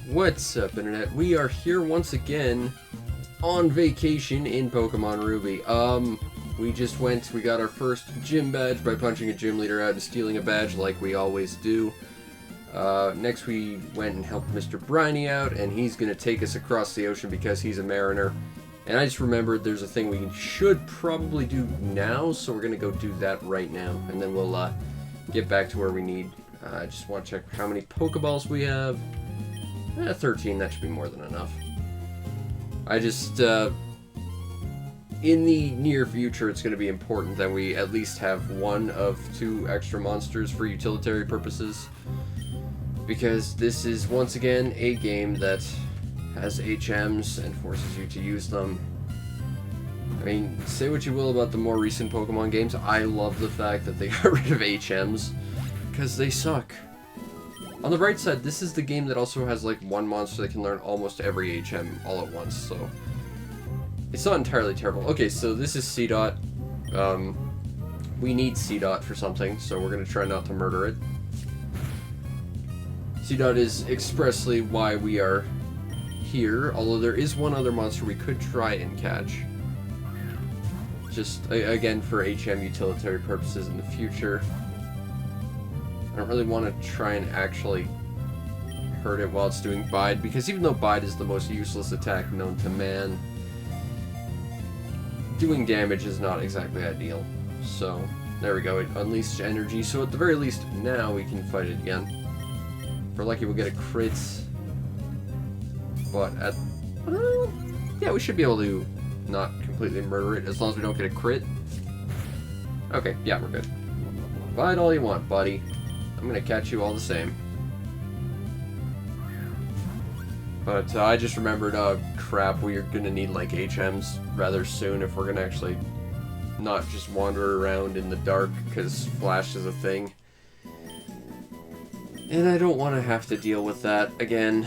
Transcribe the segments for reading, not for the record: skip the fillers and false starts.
What's up, Internet? We are here once again on vacation in Pokemon Ruby. We got our first gym badge by punching a gym leader out and stealing a badge like we always do. Next we went and helped Mr. Brawly out, and he's going to take us across the ocean because he's a mariner. And I just remembered there's a thing we should probably do now, so we're going to go do that right now. And then we'll get back to where we need. I just want to check how many Pokeballs we have. 13, that should be more than enough. I just, in the near future, it's going to be important that we at least have one of 2 extra monsters for utilitarian purposes. Because this is, once again, a game that has HMs and forces you to use them. I mean, say what you will about the more recent Pokemon games, I love the fact that they got rid of HMs, because they suck. On the bright side, this is the game that also has like one monster that can learn almost every HM all at once, so it's not entirely terrible. Okay, so this is C-Dot. We need C-Dot for something, so we're going to try not to murder it. C-Dot is expressly why we are here, although there is one other monster we could try and catch. Just, again, for HM utilitarian purposes in the future. I don't really want to try and actually hurt it while it's doing Bide, because even though Bide is the most useless attack known to man, doing damage is not exactly ideal. So, there we go, it unleashed energy, so at the very least, now we can fight it again. If we're lucky, we'll get a crit, but yeah, we should be able to not completely murder it, as long as we don't get a crit. Okay, yeah, we're good. Bide all you want, buddy. I'm gonna catch you all the same. But I just remembered, crap, we're gonna need like HMs rather soon if we're gonna actually not just wander around in the dark, because Flash is a thing. And I don't want to have to deal with that again.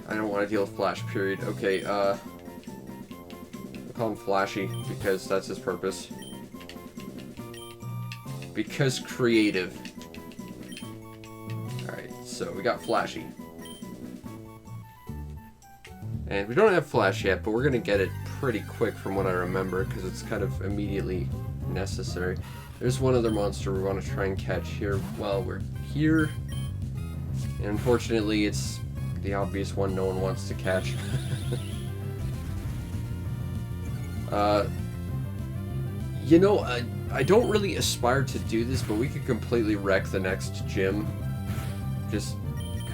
I don't want to deal with Flash, period. Okay, we'll call him Flashy, because that's his purpose. Because creative. Alright, so we got Flashy. And we don't have Flash yet, but we're going to get it pretty quick from what I remember, because it's kind of immediately necessary. There's one other monster we want to try and catch here while we're here. And unfortunately, it's the obvious one no one wants to catch. You know, I don't really aspire to do this, but we could completely wreck the next gym. Just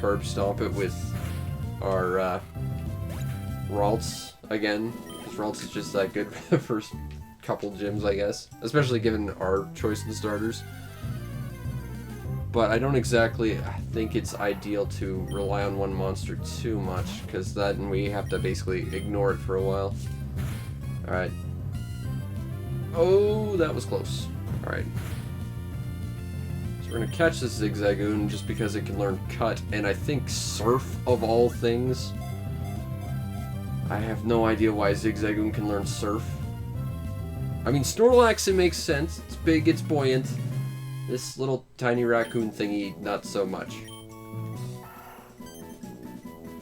curb stomp it with our Ralts again, because Ralts is just that good for the first couple gyms, I guess. Especially given our choice in starters. But I don't exactly think it's ideal to rely on one monster too much, because then we have to basically ignore it for a while. Alright. Oh, that was close. Alright. So we're going to catch this Zigzagoon just because it can learn Cut, and I think Surf of all things. I have no idea why Zigzagoon can learn Surf. I mean, Snorlax, it makes sense. It's big, it's buoyant. This little tiny raccoon thingy, not so much.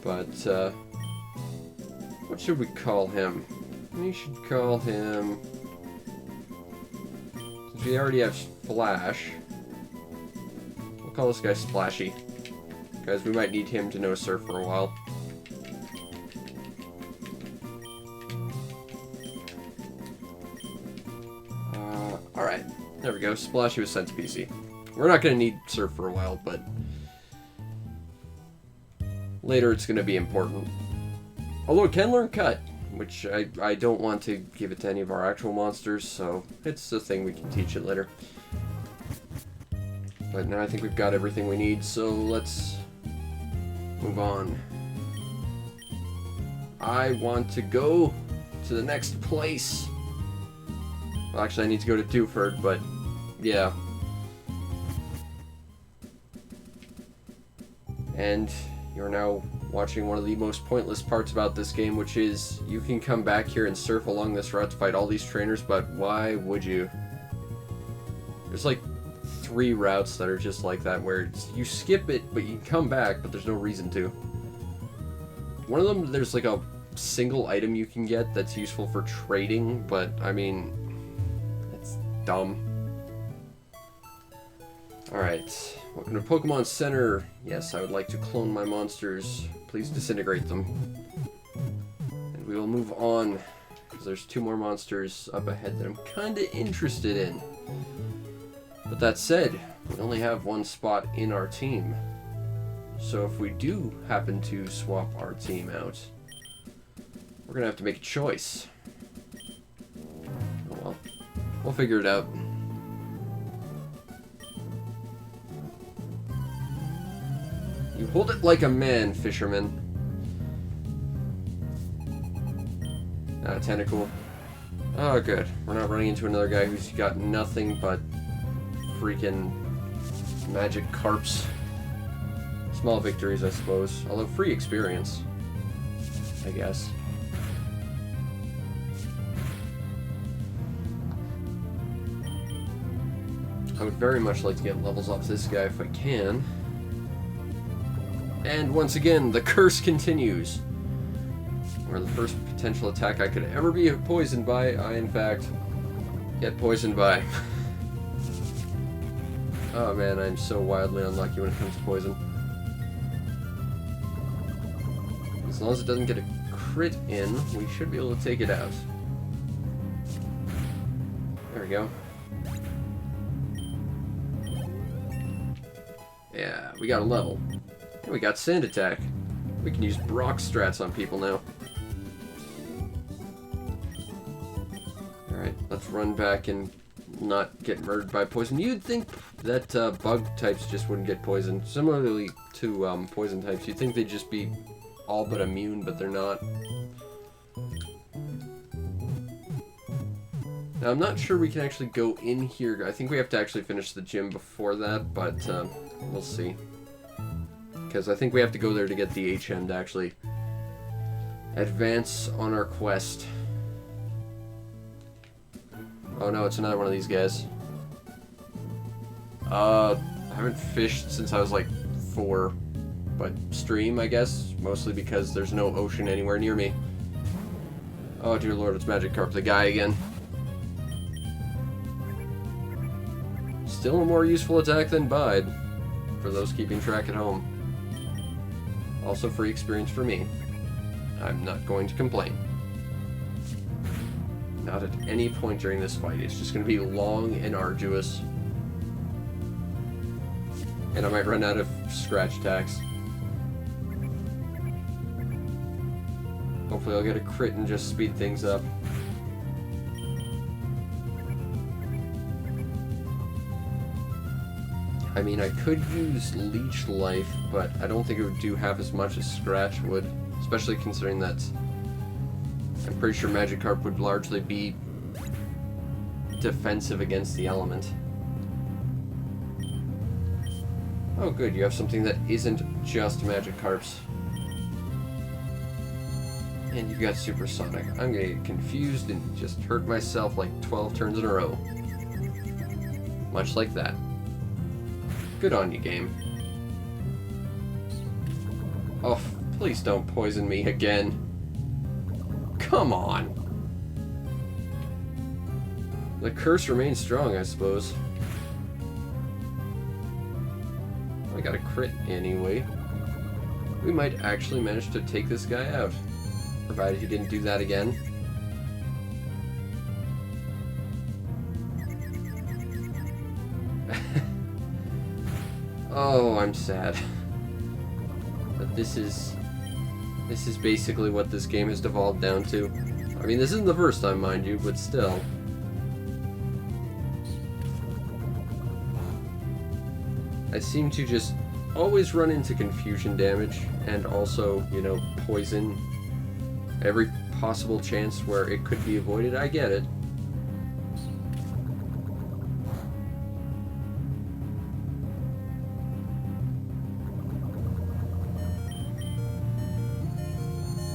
But, what should we call him? We should call him... Since we already have Flash, we'll call this guy Splashy. Because we might need him to know Surf for a while. Alright. There we go, Splashy was sent to PC. We're not going to need Surf for a while, but later it's going to be important. Although it can learn Cut, which I don't want to give it to any of our actual monsters, so it's a thing we can teach it later. But now I think we've got everything we need, so let's move on. I want to go to the next place. Well, actually I need to go to Dewford, but yeah. And you're now watching one of the most pointless parts about this game, which is you can come back here and surf along this route to fight all these trainers, but why would you? There's like 3 routes that are just like that, where you skip it, but you can come back, but there's no reason to. One of them, there's like a single item you can get that's useful for trading, but I mean, it's dumb. Alright, welcome to Pokemon Center. Yes, I would like to clone my monsters. Please disintegrate them. And we will move on, because there's 2 more monsters up ahead that I'm kinda interested in. But that said, we only have 1 spot in our team. So if we do happen to swap our team out, we're gonna have to make a choice. Oh well, we'll figure it out. You hold it like a man, fisherman. Tentacle. Oh, good. We're not running into another guy who's got nothing but freaking magic carps. Small victories, I suppose. Although free experience, I guess. I would very much like to get levels off this guy if I can. And once again, the curse continues. Where the first potential attack I could ever be poisoned by, I in fact get poisoned by. Oh man, I'm so wildly unlucky when it comes to poison. As long as it doesn't get a crit in, we should be able to take it out. There we go. Yeah, we got a level. And we got Sand Attack. We can use Brock strats on people now. Alright, let's run back and not get murdered by poison. You'd think that bug types just wouldn't get poisoned. Similarly to poison types, you'd think they'd just be all but immune, but they're not. Now, I'm not sure we can actually go in here. I think we have to actually finish the gym before that, but we'll see. Because I think we have to go there to get the HM to actually advance on our quest. Oh no, it's another one of these guys. I haven't fished since I was like 4. But stream, I guess, mostly because there's no ocean anywhere near me. Oh dear lord, it's Magikarp, the guy again. Still a more useful attack than Bide, for those keeping track at home. Also free experience for me. I'm not going to complain. Not at any point during this fight. It's just going to be long and arduous. And I might run out of scratch attacks. Hopefully I'll get a crit and just speed things up. I mean, I could use Leech Life, but I don't think it would do half as much as Scratch would. Especially considering that I'm pretty sure Magikarp would largely be defensive against the element. Oh good, you have something that isn't just Magikarps. And you got Supersonic. I'm gonna get confused and just hurt myself like 12 turns in a row. Much like that. Good on you, game. Oh, please don't poison me again. Come on! The curse remains strong, I suppose. I got a crit anyway. We might actually manage to take this guy out. Provided he didn't do that again. Oh, I'm sad. But this is basically what this game has devolved down to. I mean, this isn't the first time, mind you, but still. I seem to just always run into confusion damage, and also, you know, poison. Every possible chance where it could be avoided, I get it.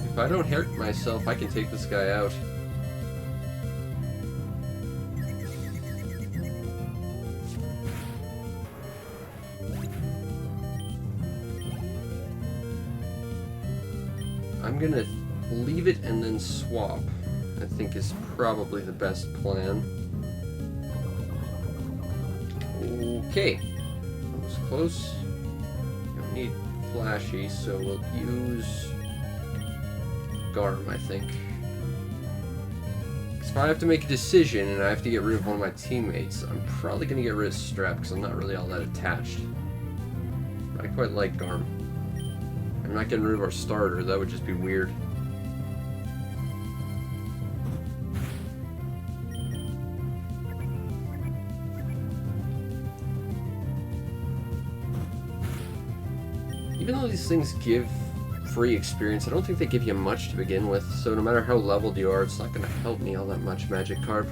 If I don't hurt myself, I can take this guy out. I'm gonna leave it and then swap. I think is probably the best plan. Okay. That was close. Don't need flashy, so we'll use Garm, I think. Because if I have to make a decision and I have to get rid of one of my teammates, I'm probably going to get rid of Strap because I'm not really all that attached. But I quite like Garm. I'm not getting rid of our starter, that would just be weird. Even though these things give free experience, I don't think they give you much to begin with, so no matter how leveled you are, it's not going to help me all that much, Magikarp.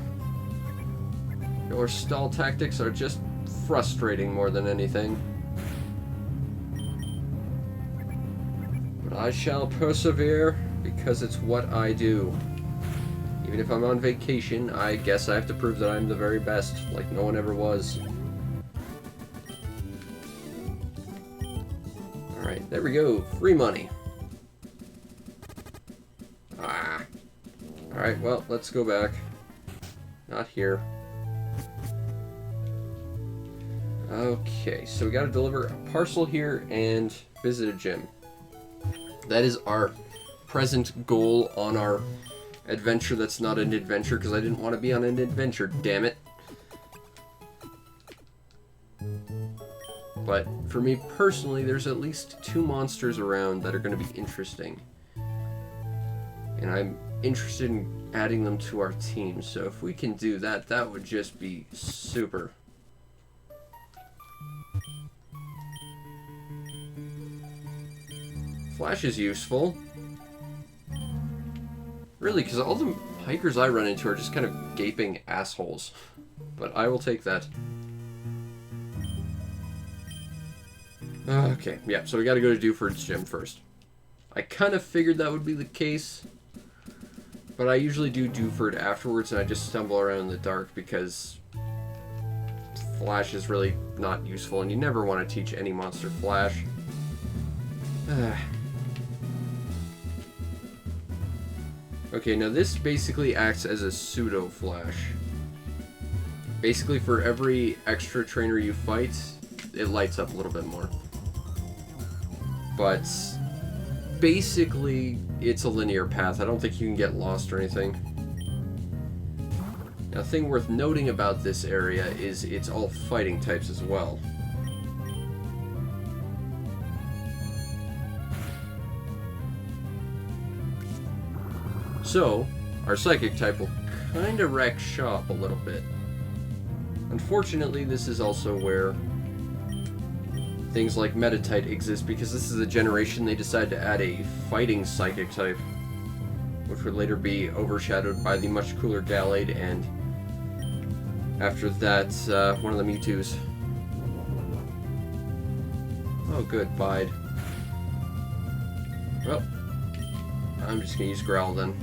Your stall tactics are just frustrating more than anything. But I shall persevere, because it's what I do. Even if I'm on vacation, I guess I have to prove that I'm the very best, like no one ever was. Alright, there we go. Free money. Ah. Alright, well, let's go back. Not here. Okay, so we gotta deliver a parcel here and visit a gym. That is our present goal on our adventure that's not an adventure, because I didn't want to be on an adventure, damn it. But for me personally, there's at least 2 monsters around that are going to be interesting. And I'm interested in adding them to our team, so if we can do that, that would just be super. Flash is useful. Really, because all the hikers I run into are just kind of gaping assholes. But I will take that. Okay, yeah, so we gotta go to Dewford's gym first. I kind of figured that would be the case, but I usually do Dewford afterwards and I just stumble around in the dark because Flash is really not useful and you never want to teach any monster Flash. Okay, now this basically acts as a pseudo Flash. Basically for every extra trainer you fight, it lights up a little bit more. But basically, it's a linear path. I don't think you can get lost or anything. Now, a thing worth noting about this area is it's all fighting types as well. So, our psychic type will kind of wreck shop a little bit. Unfortunately, this is also where things like Metatite exist, because this is a generation they decided to add a fighting psychic type, which would later be overshadowed by the much cooler Gallade, and after that, one of the Mewtwo's. Oh good, Bide. Well, I'm just gonna use Growl then.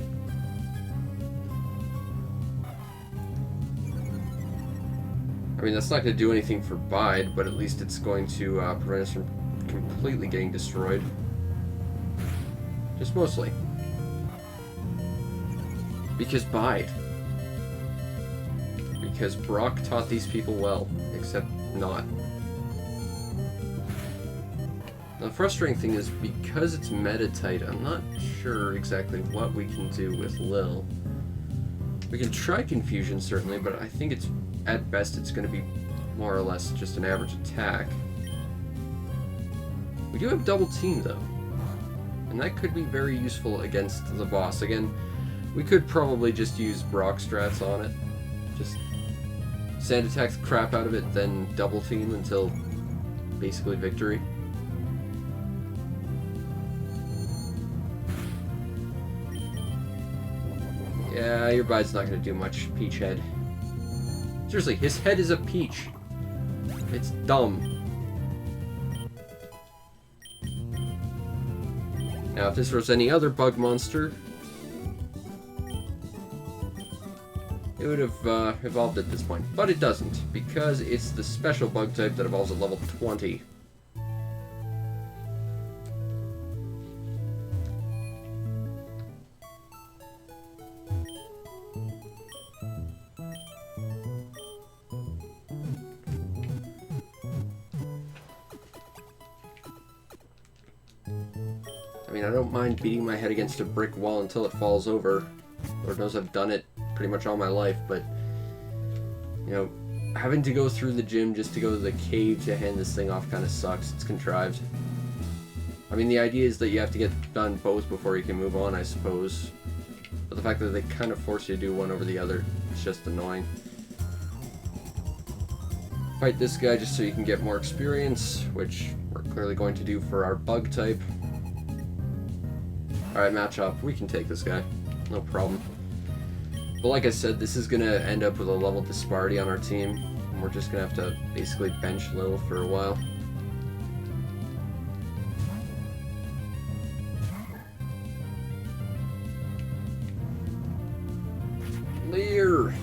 I mean, that's not going to do anything for Bide, but at least it's going to prevent us from completely getting destroyed. Just mostly. Because Bide. Because Brock taught these people well, except not. The frustrating thing is, because it's Metatite, I'm not sure exactly what we can do with Lil. We can try Confusion, certainly, but I think it's, at best, it's going to be more or less just an average attack. We do have Double Team, though. And that could be very useful against the boss. Again, we could probably just use Brock strats on it. Just Sand Attack the crap out of it, then Double Team until basically victory. Yeah, your Bide's not going to do much, Peach Head. Seriously, his head is a peach. It's dumb. Now, if this was any other bug monster, it would have evolved at this point. But it doesn't, because it's the special bug type that evolves at level 20. mean, I don't mind beating my head against a brick wall until it falls over. Lord knows I've done it pretty much all my life, but, you know, having to go through the gym just to go to the cave to hand this thing off kind of sucks. It's contrived. I mean, the idea is that you have to get done both before you can move on, I suppose. But the fact that they kind of force you to do one over the other is just annoying. Fight this guy just so you can get more experience, which we're clearly going to do for our bug type. Alright, match up. We can take this guy. No problem. But like I said, this is going to end up with a level disparity on our team. And we're just going to have to basically bench Lil for a while. Leer!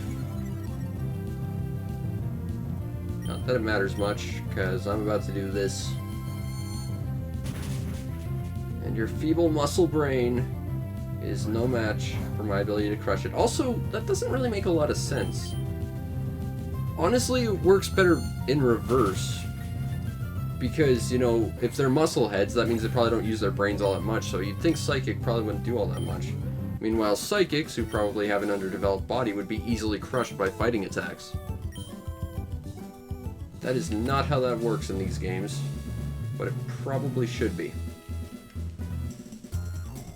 Not that it matters much, because I'm about to do this. And your feeble muscle brain is no match for my ability to crush it. Also, that doesn't really make a lot of sense. Honestly, it works better in reverse. Because, you know, if they're muscle heads, that means they probably don't use their brains all that much, so you'd think Psychic probably wouldn't do all that much. Meanwhile, Psychics, who probably have an underdeveloped body, would be easily crushed by fighting attacks. That is not how that works in these games, but it probably should be.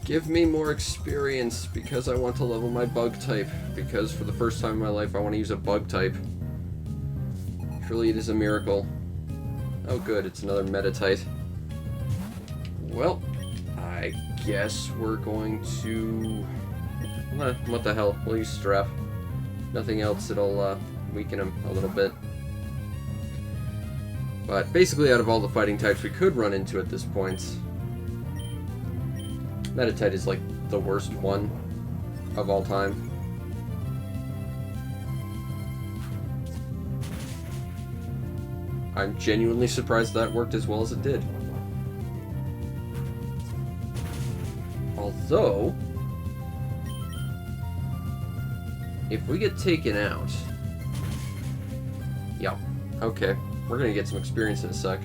Give me more experience, because I want to level my bug type, because for the first time in my life I want to use a bug type. Truly it is a miracle. Oh good, it's another Metatite. Well, I guess we're going to... what the hell, we'll use Strap. Nothing else, it'll weaken him a little bit. But basically out of all the fighting types we could run into at this point, Metatite is like the worst one of all time. I'm genuinely surprised that worked as well as it did. Although, if we get taken out... Yeah, okay. We're gonna get some experience in a sec.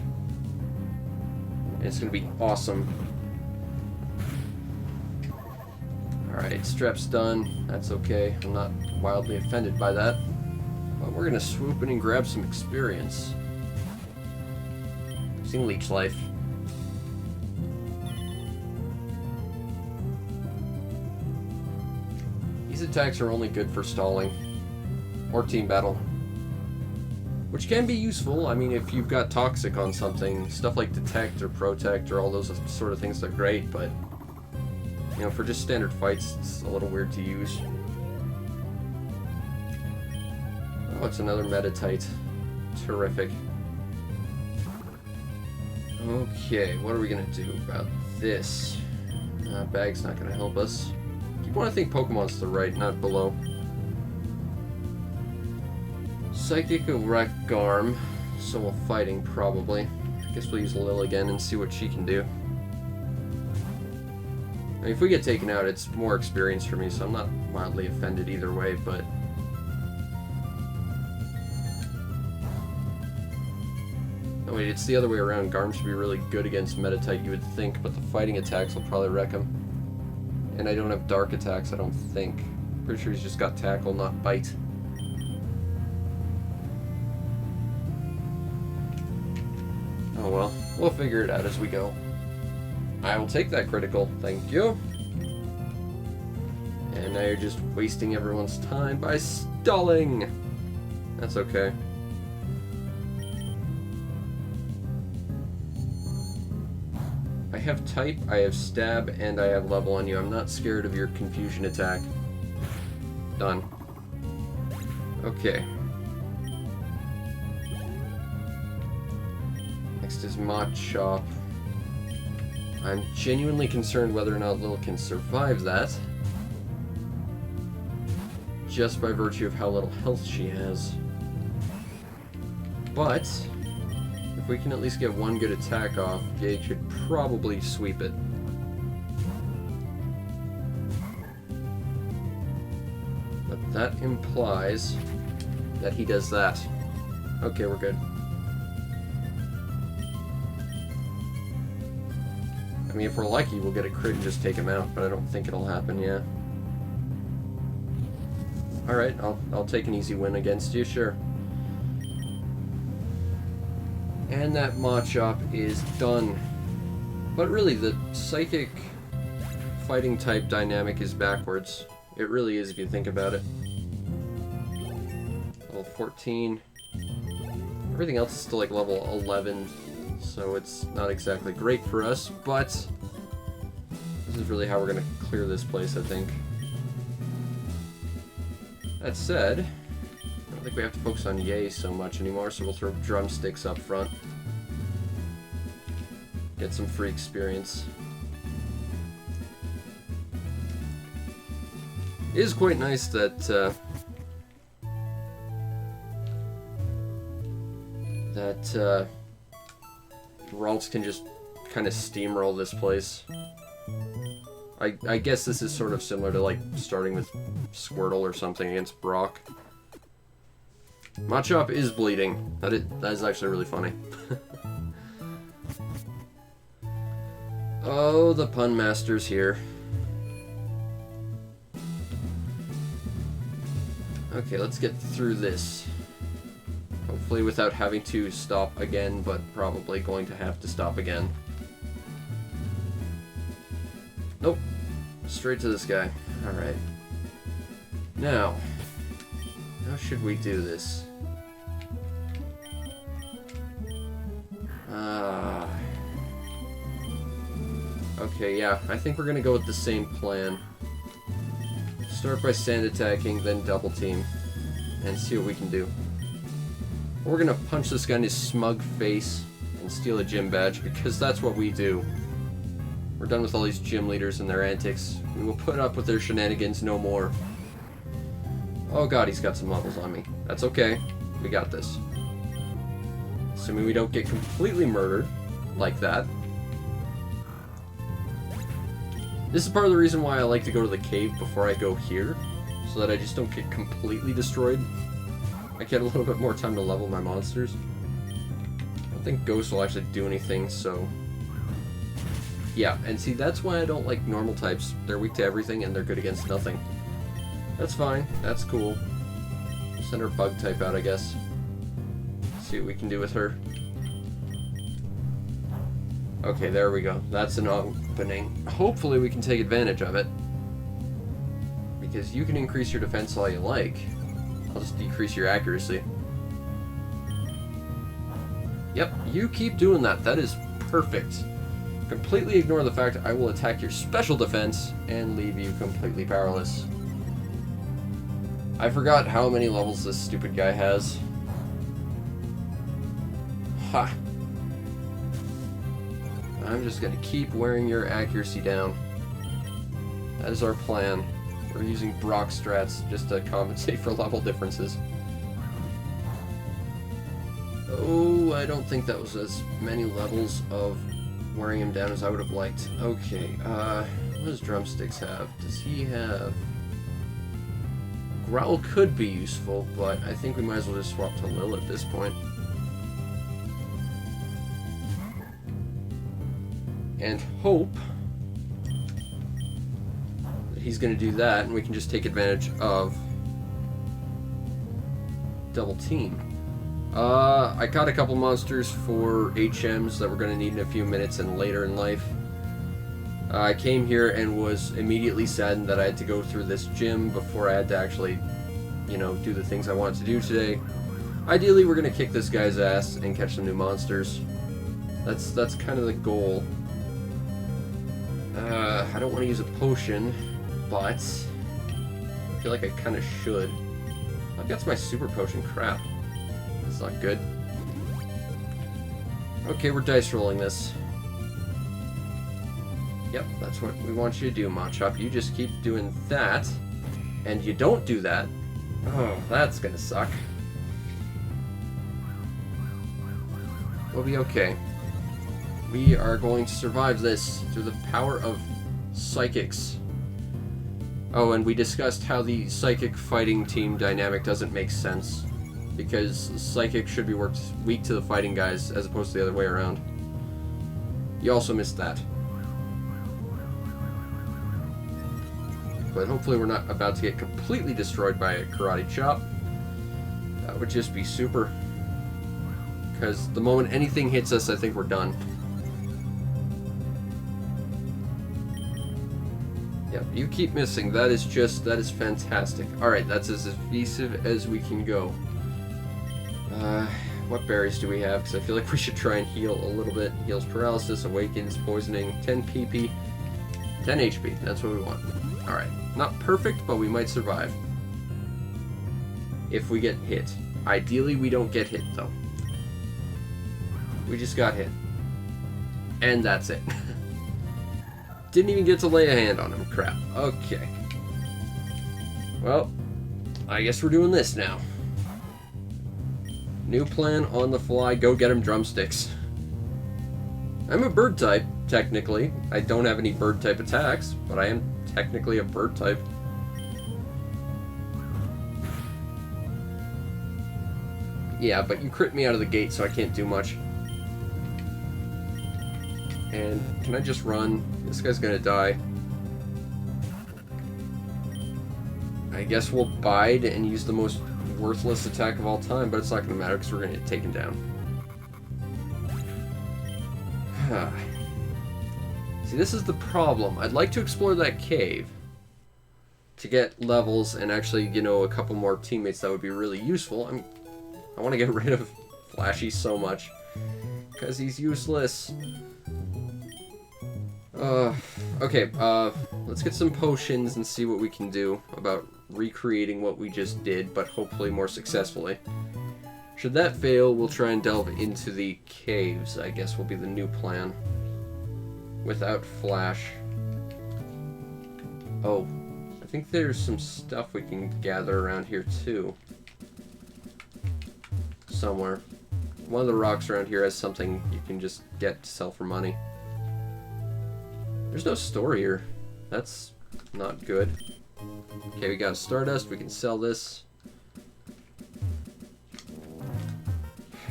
And it's gonna be awesome. Alright, Strap's done. That's okay. I'm not wildly offended by that. But we're gonna swoop in and grab some experience. Using Leech Life. These attacks are only good for stalling. Or team battle. Which can be useful. I mean, if you've got Toxic on something, stuff like Detect or Protect or all those sort of things are great, but, you know, for just standard fights, it's a little weird to use. Oh, it's another Metatite. Terrific. Okay, what are we gonna do about this? Bag's not gonna help us. Keep wanting to think Pokemon's to the right, not below. Psychic will wreck Garm, so we'll fighting probably. I guess we'll use Lil again and see what she can do. I mean, if we get taken out, it's more experience for me, so I'm not mildly offended either way, but... Oh wait, it's the other way around. Garm should be really good against Metatite, you would think, but the fighting attacks will probably wreck him. And I don't have Dark attacks, I don't think. Pretty sure he's just got Tackle, not Bite. Oh well, we'll figure it out as we go. I will take that critical, thank you. And now you're just wasting everyone's time by stalling! That's okay. I have Type, I have Stab, and I have Level on you. I'm not scared of your Confusion attack. Done. Okay. Next is Machop. I'm genuinely concerned whether or not Lil can survive that. Just by virtue of how little health she has. But, if we can at least get one good attack off, Gage should probably sweep it. But that implies that he does that. Okay, we're good. I mean, if we're lucky, we'll get a crit and just take him out, but I don't think it'll happen, yeah. Alright, I'll take an easy win against you, sure. And that Machop is done. But really, the Psychic fighting type dynamic is backwards. It really is if you think about it. Level 14. Everything else is still like level 11, so it's not exactly great for us, but this is really how we're going to clear this place, I think. That said, I don't think we have to focus on Yay so much anymore, so we'll throw drumsticks up front. Get some free experience. It is quite nice that Ralts can just kind of steamroll this place. I guess this is sort of similar to like starting with Squirtle or something against Brock. Machop is bleeding. That is actually really funny. Oh, the pun master's here. Okay, let's get through this. Hopefully without having to stop again, but probably going to have to stop again. Nope. Straight to this guy. Alright. Now, how should we do this? Okay, yeah, I think we're gonna go with the same plan. Start by sand attacking, then double team, and see what we can do. We're gonna punch this guy in his smug face and steal a gym badge, because that's what we do. We're done with all these gym leaders and their antics. We will put up with their shenanigans no more. Oh god, he's got some levels on me. That's okay. We got this. Assuming we don't get completely murdered like that. This is part of the reason why I like to go to the cave before I go here, so that I just don't get completely destroyed. I get a little bit more time to level my monsters. I don't think Ghost will actually do anything, so... Yeah, and see, that's why I don't like normal types. They're weak to everything, and they're good against nothing. That's fine. That's cool. Send our bug type out, I guess. See what we can do with her. Okay, there we go. That's an opening. Hopefully we can take advantage of it. Because you can increase your defense all you like. I'll just decrease your accuracy. Yep, you keep doing that. That is perfect. Completely ignore the fact I will attack your special defense and leave you completely powerless. I forgot how many levels this stupid guy has. Ha! I'm just gonna keep wearing your accuracy down. That is our plan. We're using Brock strats just to compensate for level differences. Oh, I don't think that was as many levels of wearing him down as I would have liked. Okay, what does Drumsticks have? Does he have... Growl could be useful, but I think we might as well just swap to Lil at this point. And hope that he's going to do that, and we can just take advantage of double team. I caught a couple monsters for HMs that we're going to need in a few minutes and later in life. I came here and was immediately saddened that I had to go through this gym before I had to actually, you know, do the things I wanted to do today. Ideally, we're going to kick this guy's ass and catch some new monsters. That's kind of the goal. I don't want to use a potion, but I feel like I kind of should. I've got my super potion. Crap. That's not good. Okay, we're dice rolling this. Yep, that's what we want you to do, Machop. You just keep doing that, and you don't do that. Oh, that's gonna suck. We'll be okay. We are going to survive this through the power of psychics. Oh, and we discussed how the psychic fighting team dynamic doesn't make sense, because psychic should be weak to the fighting guys as opposed to the other way around. You also missed that. But hopefully we're not about to get completely destroyed by a karate chop. That would just be super. Because the moment anything hits us, I think we're done. Yep, you keep missing. That is fantastic. Alright, that's as evasive as we can go. What berries do we have? Because I feel like we should try and heal a little bit. Heals paralysis, awakens, poisoning, 10 PP, 10 HP. That's what we want. Alright, not perfect, but we might survive. If we get hit. Ideally, we don't get hit, though. We just got hit. And that's it. Didn't even get to lay a hand on him. Crap. Okay. Well, I guess we're doing this now. New plan on the fly. Go get him drumsticks. I'm a bird type, technically. I don't have any bird type attacks, but I am technically a bird type. Yeah, but you crit me out of the gate, so I can't do much. And can I just run? This guy's gonna die. I guess we'll bide and use the most worthless attack of all time, but it's not gonna matter because we're gonna get taken down. See, this is the problem. I'd like to explore that cave to get levels and actually, you know, a couple more teammates. That would be really useful. I want to get rid of Flashy so much because he's useless. Okay, let's get some potions and see what we can do about recreating what we just did, but hopefully more successfully. Should that fail, we'll try and delve into the caves, I guess will be the new plan. Without Flash. Oh, I think there's some stuff we can gather around here too. Somewhere. One of the rocks around here has something you can just get to sell for money. There's no store here. That's not good. Okay, we got Stardust. We can sell this.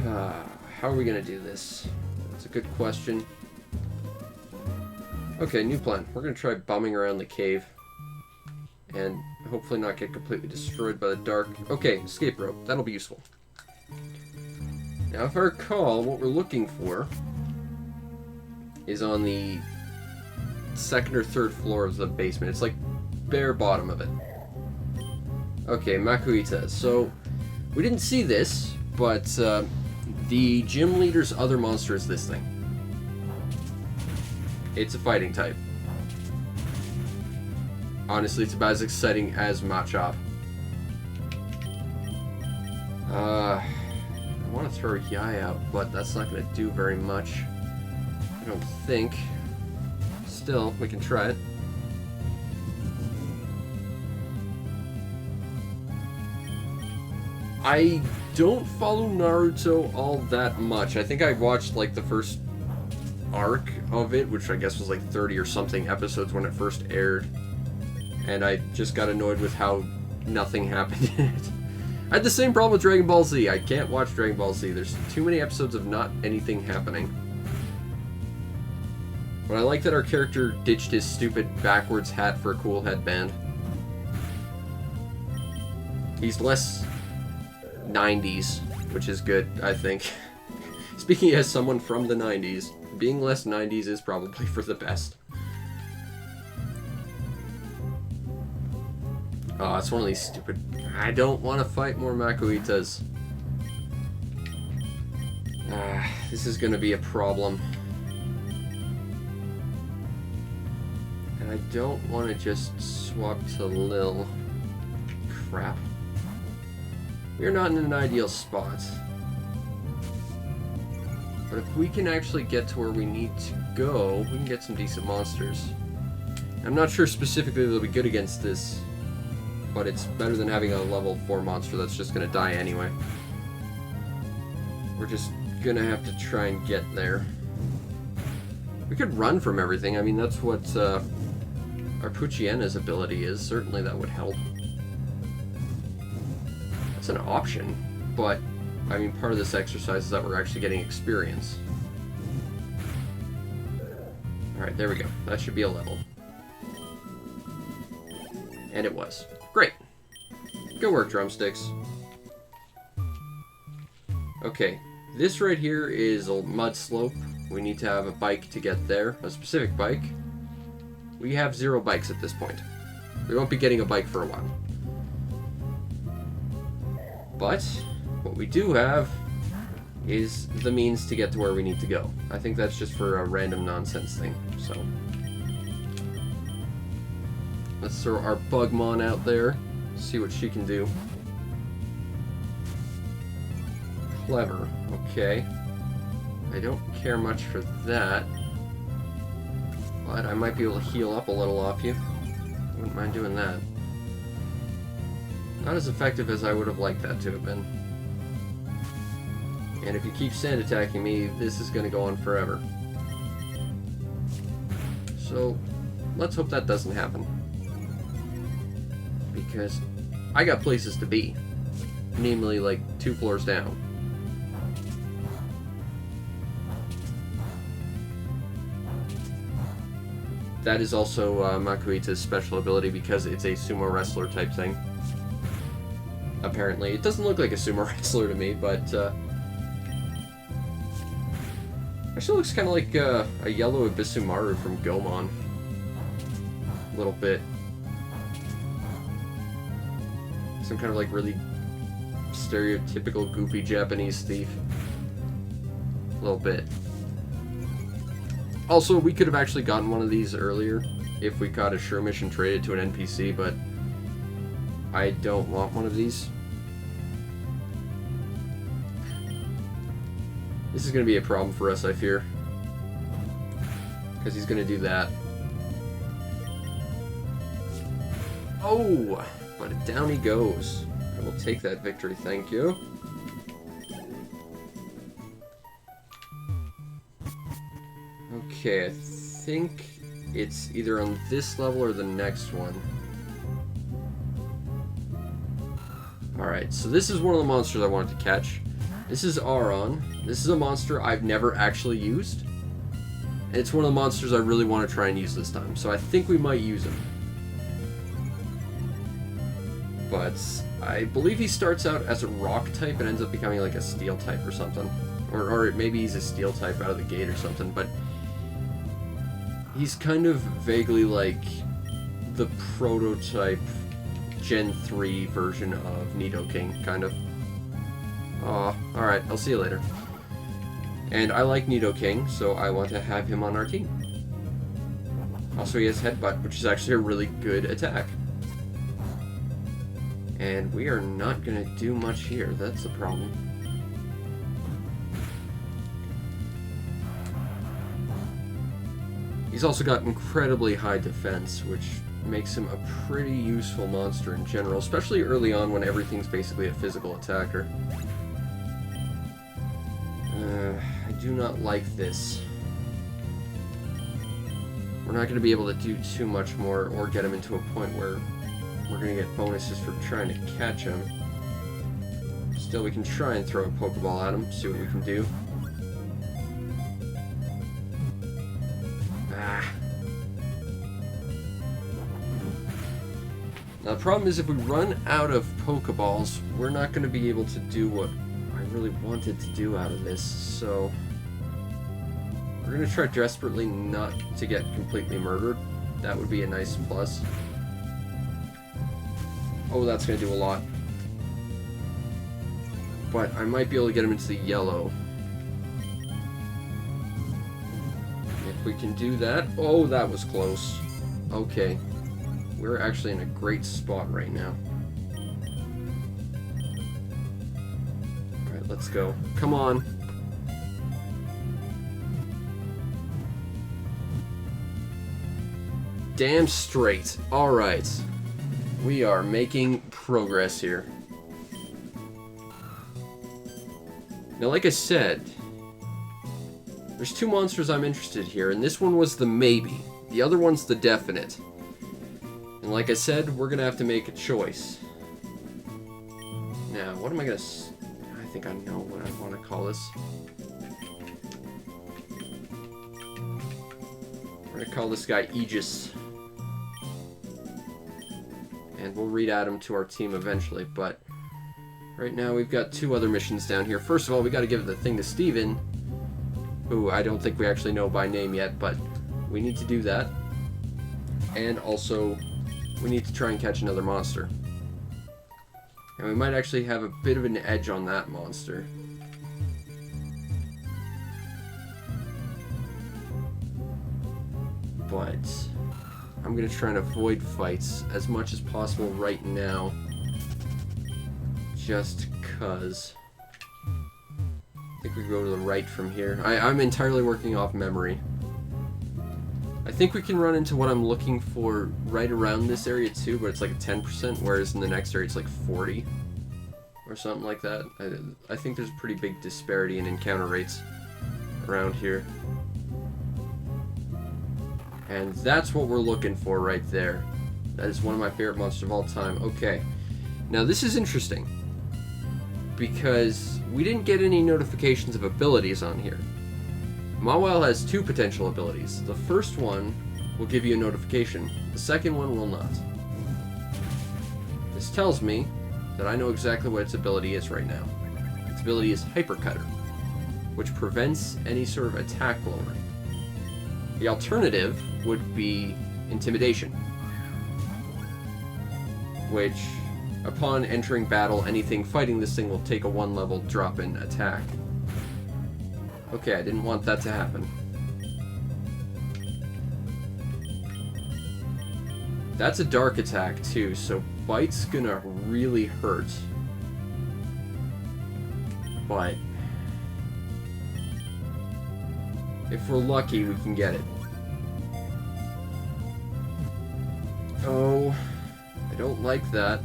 How are we gonna do this? That's a good question. Okay, new plan. We're gonna try bumming around the cave. And hopefully not get completely destroyed by the dark. Okay, escape rope. That'll be useful. Now, if I recall, what we're looking for is on the second or third floor of the basement. It's like bare bottom of it. Okay, Makuitas. So, we didn't see this, but the gym leader's other monster is this thing. It's a fighting type. Honestly, it's about as exciting as Machop. I want to throw Yai out, but that's not going to do very much. I don't think. Still, we can try it. I don't follow Naruto all that much. I think I watched like the first arc of it, which I guess was like 30 or something episodes when it first aired. And I just got annoyed with how nothing happened in it. I had the same problem with Dragon Ball Z. I can't watch Dragon Ball Z. There's too many episodes of not anything happening. But I like that our character ditched his stupid backwards hat for a cool headband. He's less 90s, which is good, I think. Speaking as someone from the 90s, being less 90s is probably for the best. Oh, it's one of these stupid... I don't want to fight more Makuitas. This is going to be a problem. And I don't want to just swap to Lil. Crap. We're not in an ideal spot. But if we can actually get to where we need to go, we can get some decent monsters. I'm not sure specifically they'll be good against this, but it's better than having a level 4 monster that's just going to die anyway. We're just going to have to try and get there. We could run from everything. I mean, that's what our Puchiena's ability is. Certainly that would help. That's an option, but I mean, part of this exercise is that we're actually getting experience. Alright, there we go. That should be a level. And it was. Great. Good work, drumsticks. Okay, this right here is a mud slope. We need to have a bike to get there, a specific bike. We have 0 bikes at this point. We won't be getting a bike for a while. But what we do have is the means to get to where we need to go. I think that's just for a random nonsense thing, so. Let's throw our Bugmon out there, see what she can do. Clever, okay. I don't care much for that, but I might be able to heal up a little off you. Wouldn't mind doing that. Not as effective as I would have liked that to have been. And if you keep sand attacking me, this is going to go on forever. So, let's hope that doesn't happen. Because I got places to be. Namely, like, 2 floors down. That is also Makuita's special ability because it's a sumo wrestler type thing. Apparently. It doesn't look like a sumo wrestler to me, but actually looks kind of like a yellow Abisumaru from Gomon. A little bit. Some kind of like really stereotypical goofy Japanese thief. A little bit. Also, we could have actually gotten one of these earlier if we caught a Shermish and traded to an NPC, but I don't want one of these. This is going to be a problem for us, I fear. Because he's going to do that. Oh! But down he goes. I will take that victory, thank you. Okay, I think it's either on this level or the next one. Alright, so this is one of the monsters I wanted to catch. This is Aron. This is a monster I've never actually used. And it's one of the monsters I really want to try and use this time. So I think we might use him. But I believe he starts out as a rock type and ends up becoming like a steel type or something. Or maybe he's a steel type out of the gate or something. But he's kind of vaguely like the prototype Gen 3 version of Nidoking, kind of. Aw, alright, I'll see you later. And I like Nidoking, so I want to have him on our team. Also, he has Headbutt, which is actually a really good attack. And we are not going to do much here, that's the problem. He's also got incredibly high defense, which makes him a pretty useful monster in general, especially early on when everything's basically a physical attacker. I do not like this. We're not going to be able to do too much more or get him into a point where we're going to get bonuses for trying to catch him. Still, we can try and throw a Pokeball at him, see what we can do. Now, the problem is if we run out of Pokeballs, we're not going to be able to do what I really wanted to do out of this, so we're going to try desperately not to get completely murdered. That would be a nice plus. Oh, that's going to do a lot. But I might be able to get him into the yellow. If we can do that... Oh, that was close. Okay. We're actually in a great spot right now. Alright, let's go. Come on. Damn straight. Alright. We are making progress here. Now, like I said, there's 2 monsters I'm interested here, and this one was the maybe. The other one's the definite. And like I said, we're gonna have to make a choice. Now, what am I gonna... I think I know what I want to call this. We're gonna call this guy Aegis. we'll re-add him to our team eventually, but right now we've got 2 other missions down here. First of all, we got to give the thing to Steven, who I don't think we actually know by name yet, but we need to do that. And also, we need to try and catch another monster. And we might actually have a bit of an edge on that monster. But I'm going to try and avoid fights as much as possible right now. Just cuz. I think we go to the right from here. I'm entirely working off memory. I think we can run into what I'm looking for right around this area too, but it's like a 10%, whereas in the next area it's like 40 or something like that. I think there's a pretty big disparity in encounter rates around here. And that's what we're looking for right there. That is one of my favorite monsters of all time. Okay, now this is interesting because we didn't get any notifications of abilities on here. Mawile has 2 potential abilities. The first one will give you a notification. The second one will not. This tells me that I know exactly what its ability is right now. Its ability is Hypercutter, which prevents any sort of attack lowering. The alternative would be Intimidation, which, upon entering battle, anything fighting this thing will take a 1-level drop in attack. Okay, I didn't want that to happen. That's a dark attack too, so Bite's gonna really hurt. But if we're lucky, we can get it. Oh, I don't like that.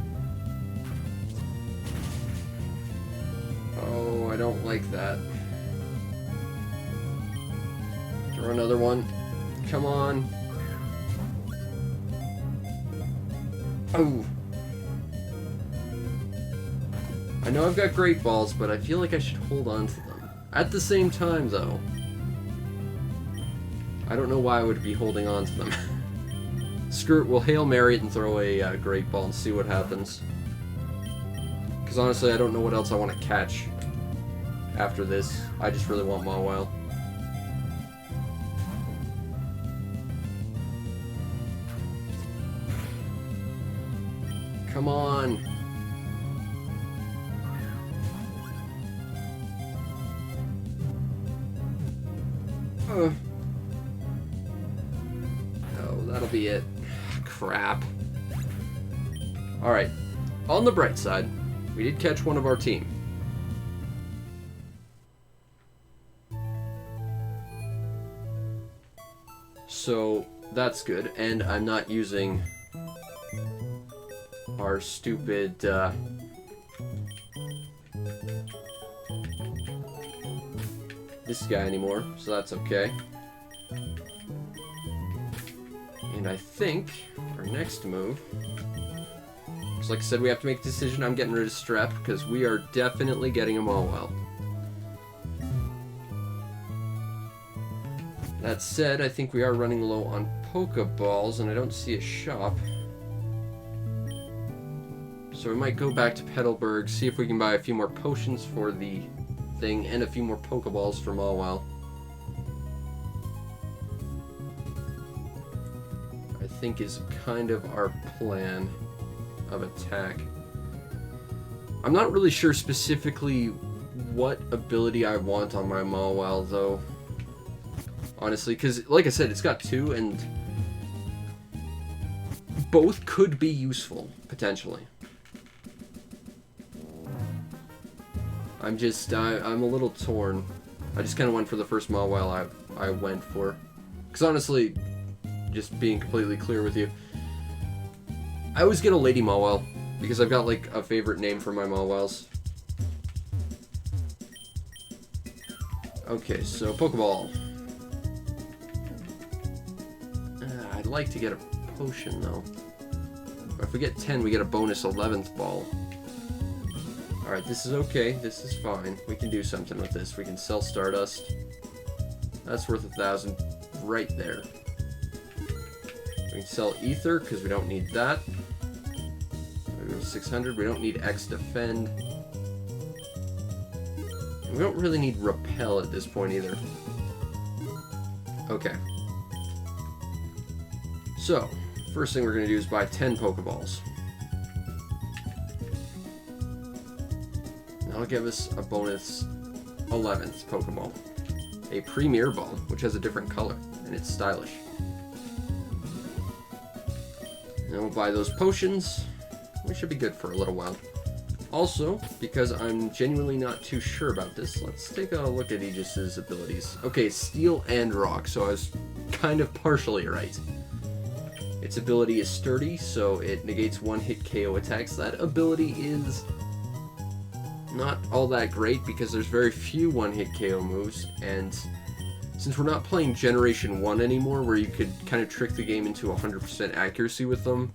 Oh, I don't like that. Throw another one. Come on. Oh. I know I've got great balls, but I feel like I should hold on to them. At the same time, though, I don't know why I would be holding on to them. Screw it, we'll Hail Mary it and throw a great ball and see what happens. Because honestly, I don't know what else I want to catch after this. I just really want Mawile. Come on. Oh, that'll be it. Crap. Alright. On the bright side, we did catch one of our team. So, that's good. And I'm not using our stupid, this guy anymore, so that's okay. And I think our next move, so like I said, we have to make a decision. I'm getting rid of Strep, because we are definitely getting him all well. That said, I think we are running low on Pokeballs, and I don't see a shop. So we might go back to Petalburg, see if we can buy a few more potions for the thing, and a few more Pokeballs for Mawile. I think is kind of our plan of attack. I'm not really sure specifically what ability I want on my Mawile, though. Honestly, because, like I said, it's got 2, and both could be useful, potentially. I'm a little torn. I just kind of went for the first Mawile I went for. Because honestly, just being completely clear with you, I always get a Lady Mawile, because I've got like a favorite name for my Mawiles. Okay, so Pokeball. I'd like to get a potion though. If we get 10, we get a bonus 11th ball. Alright, this is okay. This is fine. We can do something with this. We can sell Stardust. That's worth 1,000 right there. We can sell Ether, because we don't need that. 600. We don't need X defend. We don't really need repel at this point either. Okay. So, first thing we're going to do is buy 10 Pokeballs. That'll give us a bonus 11th Pokeball. A Premier Ball, which has a different color, and it's stylish. And we'll buy those potions. We should be good for a little while. Also, because I'm genuinely not too sure about this, let's take a look at Aegis's abilities. Okay, Steel and Rock, so I was kind of partially right. Its ability is Sturdy, so it negates one-hit KO attacks. That ability is not all that great because there's very few one-hit KO moves, and since we're not playing Generation 1 anymore, where you could kind of trick the game into 100% accuracy with them,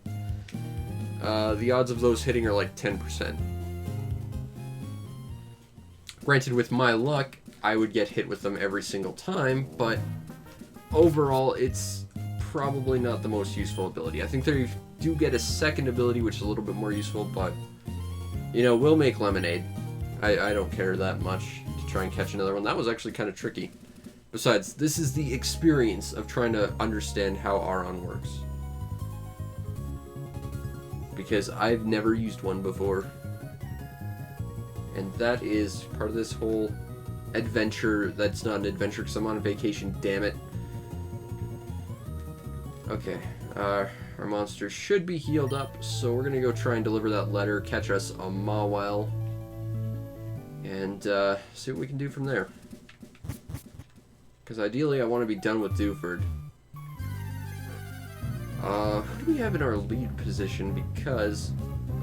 the odds of those hitting are like 10%. Granted, with my luck, I would get hit with them every single time, but overall, it's probably not the most useful ability. I think they do get a second ability, which is a little bit more useful, but, you know, we'll make lemonade. I don't care that much to try and catch another one. That was actually kind of tricky. Besides, this is the experience of trying to understand how Aron works. Because I've never used one before. And that is part of this whole adventure. That's not an adventure because I'm on a vacation, damn it. Okay, our monster should be healed up, so we're gonna go try and deliver that letter, catch us a Mawile, and see what we can do from there. Because ideally I want to be done with Dewford. Who do we have in our lead position? Because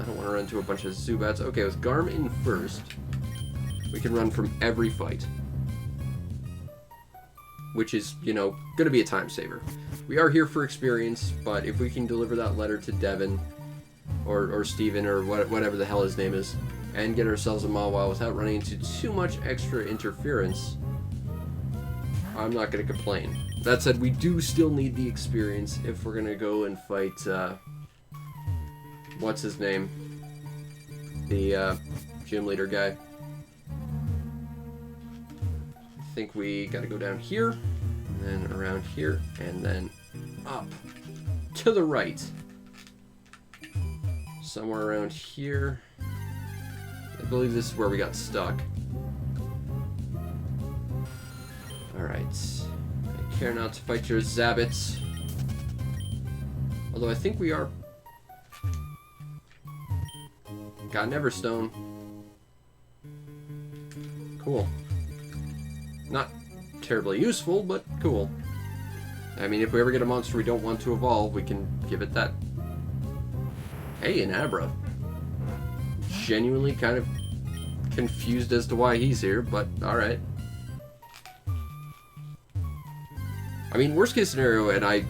I don't want to run into a bunch of Zubats. Okay, with Garm in first, we can run from every fight. Which is, you know, going to be a time saver. We are here for experience, but if we can deliver that letter to Devin, or Steven, or whatever the hell his name is, and get ourselves a Mawile without running into too much extra interference, I'm not going to complain. That said, we do still need the experience if we're going to go and fight, what's his name? The, gym leader guy. I think we got to go down here, and then around here, and then up to the right. Somewhere around here. I believe this is where we got stuck. Alright. I care not to fight your Zabbits. Although I think we are... Got Neverstone. Cool. Not terribly useful, but cool. I mean, if we ever get a monster we don't want to evolve, we can give it that. Hey, an Abra. Genuinely kind of confused as to why he's here, but alright. I mean, worst case scenario, and I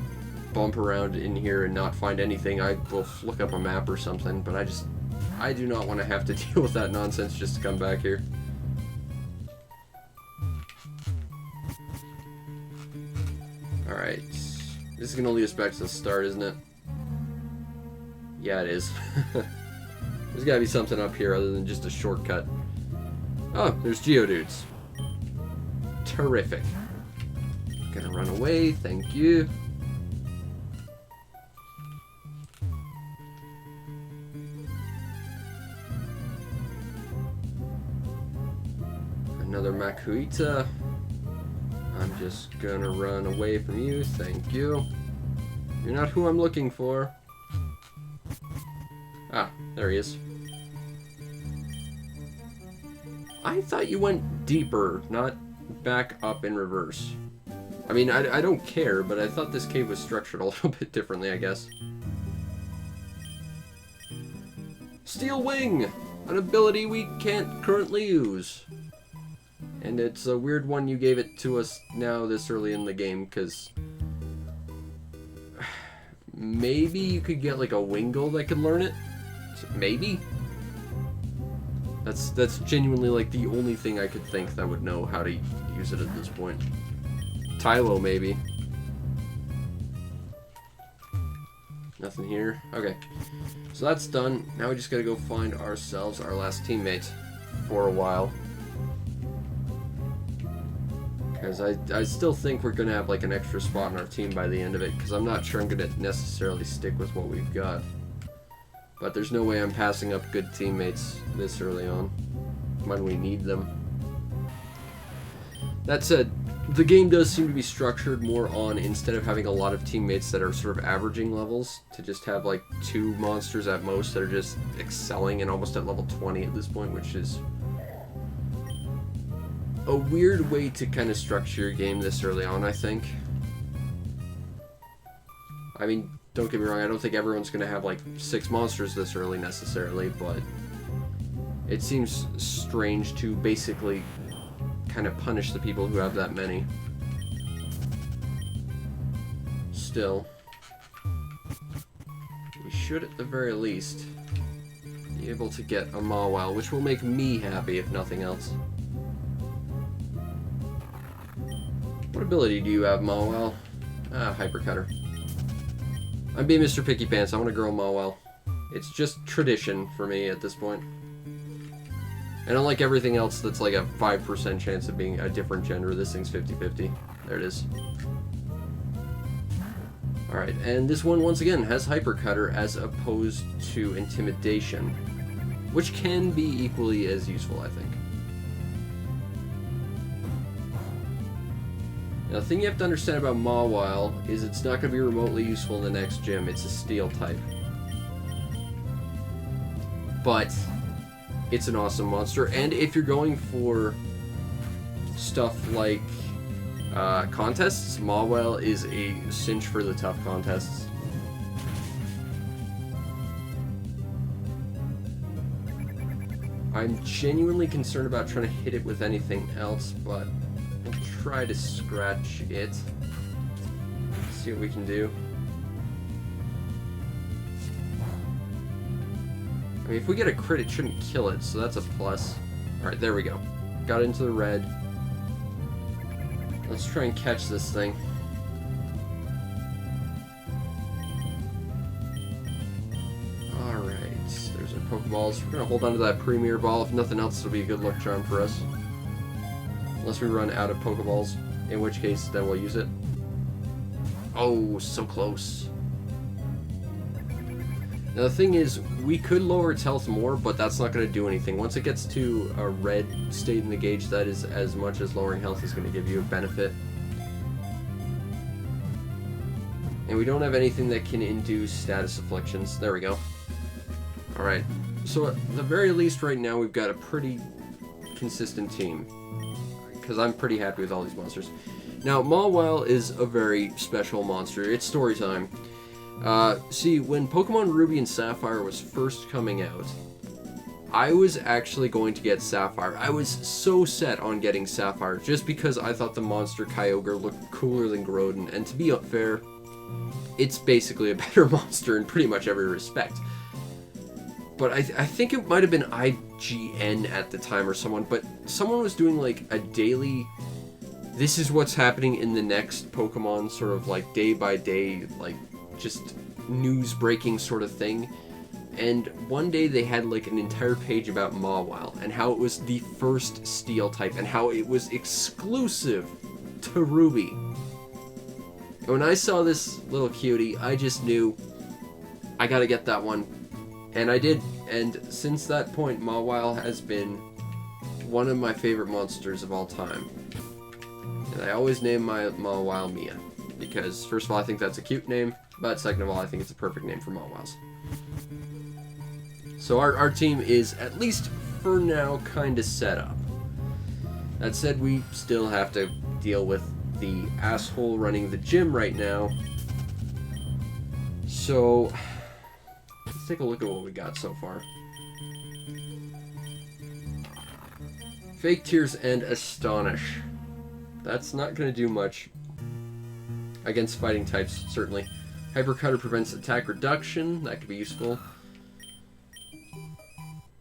bump around in here and not find anything, I will look up a map or something, but I do not want to have to deal with that nonsense just to come back here. Alright. This is going to lead us back to the start, isn't it? Yeah, it is. There's got to be something up here other than just a shortcut. Oh, there's Geodudes. Terrific. Gonna run away, thank you. Another Makuhita. I'm just gonna run away from you, thank you. You're not who I'm looking for. Ah, there he is. I thought you went deeper, not back up in reverse. I mean, I don't care, but I thought this cave was structured a little bit differently, I guess. Steel Wing! An ability we can't currently use. And it's a weird one you gave it to us now this early in the game, because... maybe you could get like a Wingull that could learn it? Maybe? That's genuinely like the only thing I could think that would know how to use it at this point. Tylo, maybe. Nothing here. Okay. So that's done. Now we just gotta go find ourselves our last teammate for a while. Because I still think we're gonna have like an extra spot in our team by the end of it, because I'm not sure I'm gonna necessarily stick with what we've got. But there's no way I'm passing up good teammates this early on when we need them. That said, the game does seem to be structured more on, instead of having a lot of teammates that are sort of averaging levels, to just have like 2 monsters at most that are just excelling and almost at level 20 at this point, which is a weird way to kind of structure your game this early on, I think. I mean, don't get me wrong, I don't think everyone's going to have like 6 monsters this early necessarily, but it seems strange to basically kind of punish the people who have that many. Still, we should at the very least be able to get a Mawile, which will make me happy if nothing else. What ability do you have, Mawile? Ah, Hypercutter. I'm being Mr. Picky Pants. I want to grow Mawile. It's just tradition for me at this point. And unlike everything else that's like a 5% chance of being a different gender, this thing's 50-50. There it is. Alright, and this one once again has Hypercutter as opposed to Intimidation, which can be equally as useful, I think. Now, the thing you have to understand about Mawile is it's not going to be remotely useful in the next gym. It's a Steel type. But it's an awesome monster, and if you're going for stuff like contests, Mawile is a cinch for the tough contests. I'm genuinely concerned about trying to hit it with anything else, but I'll try to scratch it. See what we can do. I mean, if we get a crit, it shouldn't kill it, so that's a plus. Alright, there we go. Got into the red. Let's try and catch this thing. Alright, there's our Pokeballs. We're going to hold on to that Premier Ball. If nothing else, it'll be a good luck charm for us. Unless we run out of Pokeballs, in which case, then we'll use it. Oh, so close. Now the thing is, we could lower its health more, but that's not going to do anything. Once it gets to a red state in the gauge, that is as much as lowering health is going to give you a benefit. And we don't have anything that can induce status afflictions. There we go. Alright, so at the very least right now we've got a pretty consistent team. Because I'm pretty happy with all these monsters. Now, Mawile is a very special monster. It's story time. See, when Pokemon Ruby and Sapphire was first coming out, I was actually going to get Sapphire. I was so set on getting Sapphire, just because I thought the monster Kyogre looked cooler than Groudon, and to be fair, it's basically a better monster in pretty much every respect. But I think it might have been IGN at the time or someone, but someone was doing like a daily, this is what's happening in the next Pokemon, sort of like day by day, like just news breaking sort of thing. And one day they had like an entire page about Mawile and how it was the first Steel type and how it was exclusive to Ruby. And when I saw this little cutie, I just knew I gotta get that one. And I did. And since that point, Mawile has been one of my favorite monsters of all time. And I always name my Mawile Mia. Because, first of all, I think that's a cute name, but second of all, I think it's a perfect name for Mawiles. So our team is, at least for now, kind of set up. That said, we still have to deal with the asshole running the gym right now. So, let's take a look at what we got so far. Fake Tears and Astonish. That's not going to do much against fighting types, certainly. Hypercutter prevents attack reduction. That could be useful.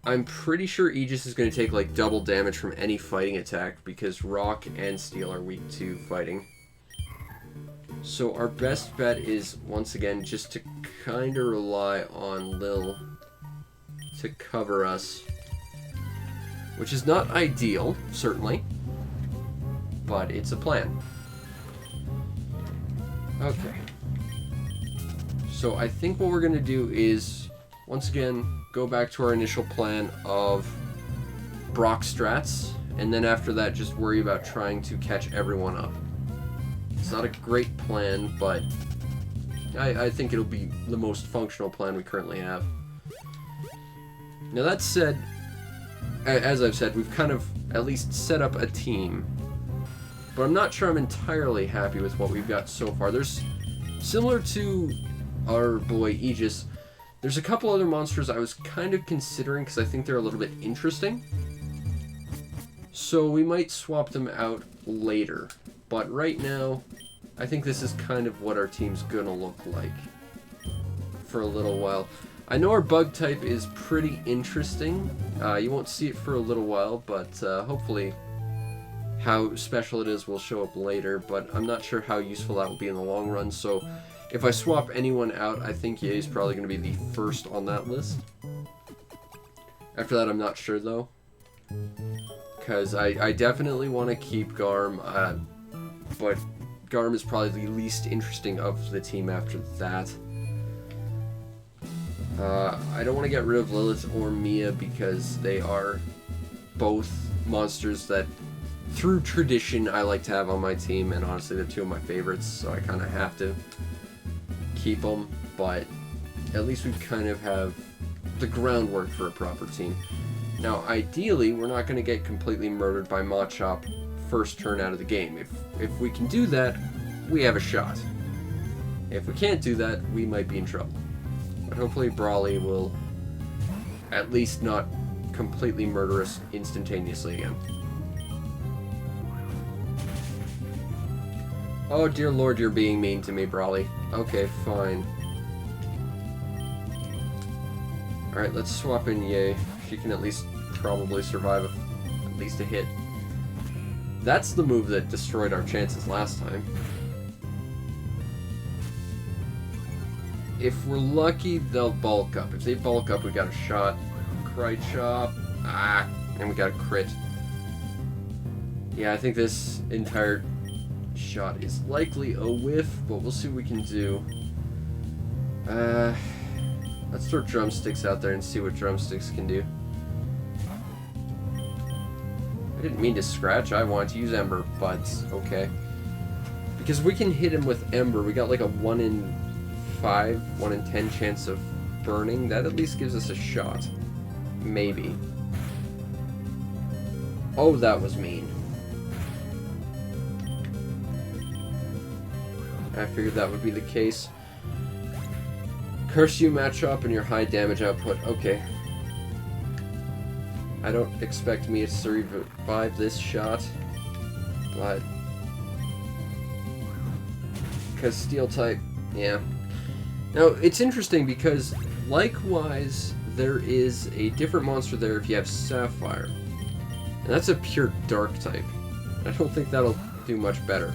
I'm pretty sure Aegis is going to take like double damage from any fighting attack because Rock and Steel are weak to fighting. So our best bet is, once again, just to kind of rely on Lil to cover us. Which is not ideal, certainly. But it's a plan. Okay. So I think what we're going to do is, once again, go back to our initial plan of Brock strats, and then after that just worry about trying to catch everyone up. It's not a great plan, but I think it'll be the most functional plan we currently have. Now that said, as I've said, we've kind of at least set up a team, but I'm not sure I'm entirely happy with what we've got so far. There's, similar to our boy Aegis, there's a couple other monsters I was kind of considering because I think they're a little bit interesting. So we might swap them out later. But right now, I think this is kind of what our team's gonna look like for a little while. I know our bug type is pretty interesting. You won't see it for a little while, but hopefully how special it is will show up later. But I'm not sure how useful that will be in the long run, so if I swap anyone out, I think Ye is probably going to be the first on that list. After that, I'm not sure, though. Because I definitely want to keep Garm, but Garm is probably the least interesting of the team after that. I don't want to get rid of Lilith or Mia because they are both monsters that, through tradition, I like to have on my team, and honestly, they're two of my favorites, so I kind of have to keep them, but at least we kind of have the groundwork for a proper team. Now, ideally, we're not going to get completely murdered by Machop first turn out of the game. If we can do that, we have a shot. If we can't do that, we might be in trouble. But hopefully Brawly will at least not completely murder us instantaneously again. Oh dear lord, you're being mean to me, Brawly. Okay, fine. Alright, let's swap in Ye. She can at least probably survive at least a hit. That's the move that destroyed our chances last time. If we're lucky, they'll bulk up. If they bulk up, we got a shot. Cried Chop. Ah, and we got a crit. Yeah, I think this entire shot is likely a whiff, but we'll see what we can do. Let's throw drumsticks out there and see what drumsticks can do. I didn't mean to scratch, I wanted to use Ember, but okay. Because we can hit him with Ember, we got like a 1 in 5, 1 in 10 chance of burning. That at least gives us a shot. Maybe. Oh, that was mean. I figured that would be the case. Curse you, Machop, and your high damage output. Okay. I don't expect me to survive this shot, but because Steel type, yeah. Now, it's interesting because, likewise, there is a different monster there if you have Sapphire. And that's a pure Dark type. I don't think that'll do much better.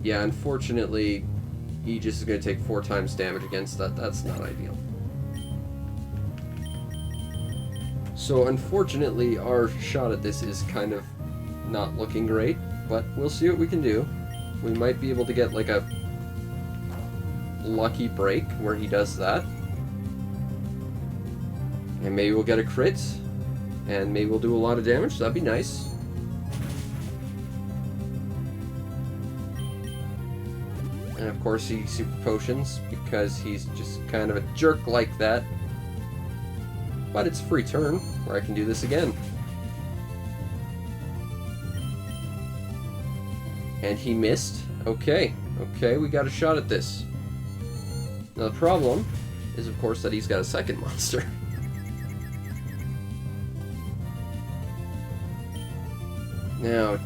Yeah, unfortunately, Aegis is going to take 4 times damage against that. That's not ideal. So, unfortunately, our shot at this is kind of not looking great, but we'll see what we can do. We might be able to get, like, a lucky break where he does that. And maybe we'll get a crit, and maybe we'll do a lot of damage. That'd be nice. And of course he super potions because he's just kind of a jerk like that. But it's a free turn where I can do this again. And he missed. Okay, we got a shot at this. Now the problem is of course that he's got a second monster. Now,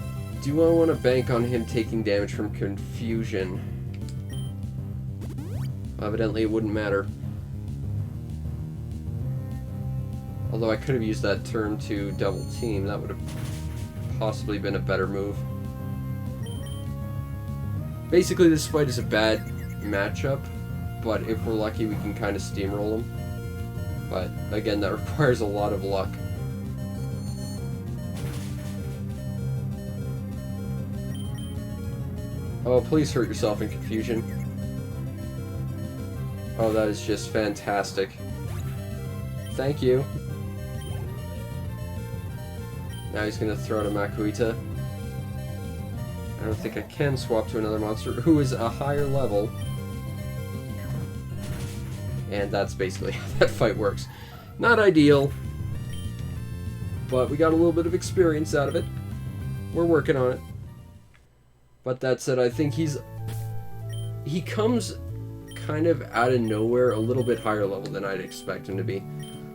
do I want to bank on him taking damage from confusion? Evidently it wouldn't matter. Although I could have used that turn to double team, that would have possibly been a better move. Basically, this fight is a bad matchup, but if we're lucky, we can kind of steamroll him. But, again, that requires a lot of luck. Oh, please hurt yourself in confusion. Oh, that is just fantastic. Thank you. Now he's gonna throw to Makuita. I don't think I can swap to another monster who is a higher level. And that's basically how that fight works. Not ideal, but we got a little bit of experience out of it. We're working on it. But that said, I think he comes kind of out of nowhere, a little bit higher level than I'd expect him to be.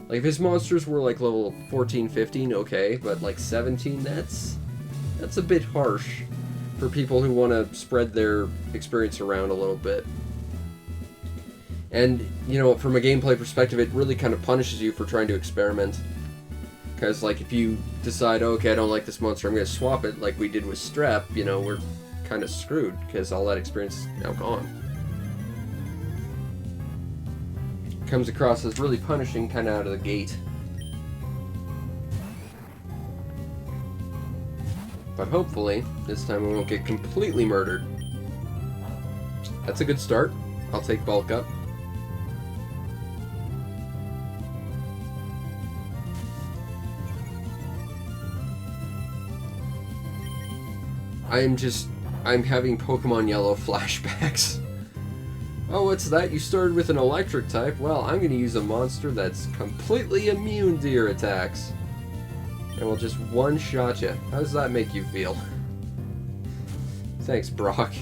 Like, if his monsters were like level 14, 15, okay, but like 17, that's a bit harsh for people who want to spread their experience around a little bit. And, you know, from a gameplay perspective, it really kind of punishes you for trying to experiment. Because, like, if you decide, oh, okay, I don't like this monster, I'm going to swap it, like we did with Strep, you know, we're kind of screwed, because all that experience is now gone. Comes across as really punishing kind of out of the gate. But hopefully, this time we won't get completely murdered. That's a good start. I'll take bulk up. I'm having Pokemon Yellow flashbacks. Oh, what's that? You started with an electric type? Well, I'm going to use a monster that's completely immune to your attacks. And we'll just one-shot you. How does that make you feel? Thanks, Brock.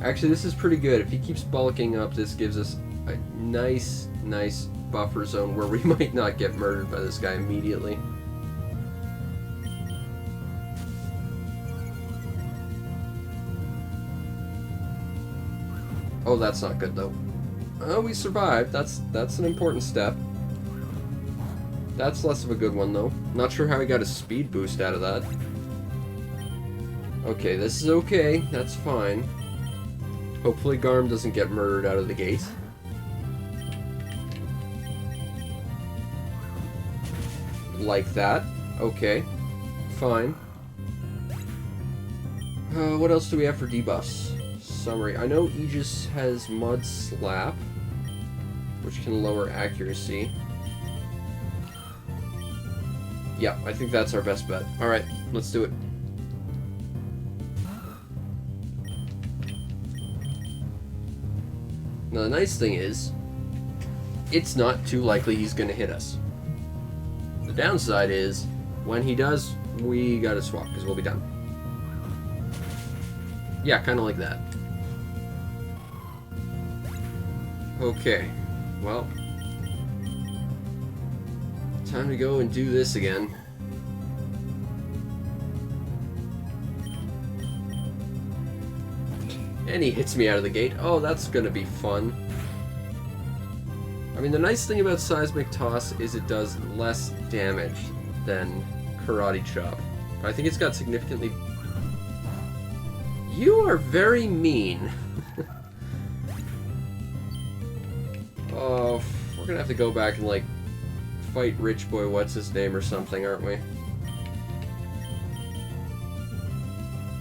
Actually, this is pretty good. If he keeps bulking up, this gives us a nice buffer zone where we might not get murdered by this guy immediately. Oh, that's not good, though. Oh, we survived. That's an important step. That's less of a good one, though. Not sure how he got a speed boost out of that. Okay, this is okay. That's fine. Hopefully Garm doesn't get murdered out of the gate. Like that. Okay. Fine. What else do we have for debuffs? Summary. I know Aegis has Mud Slap, which can lower accuracy. Yeah, I think that's our best bet. Alright, let's do it. Now the nice thing is, it's not too likely he's going to hit us. The downside is, when he does, we gotta swap, because we'll be done. Yeah, kind of like that. Okay, well, time to go and do this again. And he hits me out of the gate. Oh, that's gonna be fun. I mean, the nice thing about Seismic Toss is it does less damage than Karate Chop. I think it's got significantly... You are very mean. Oh, we're gonna have to go back and, like, fight Rich Boy What's-His-Name or something, aren't we?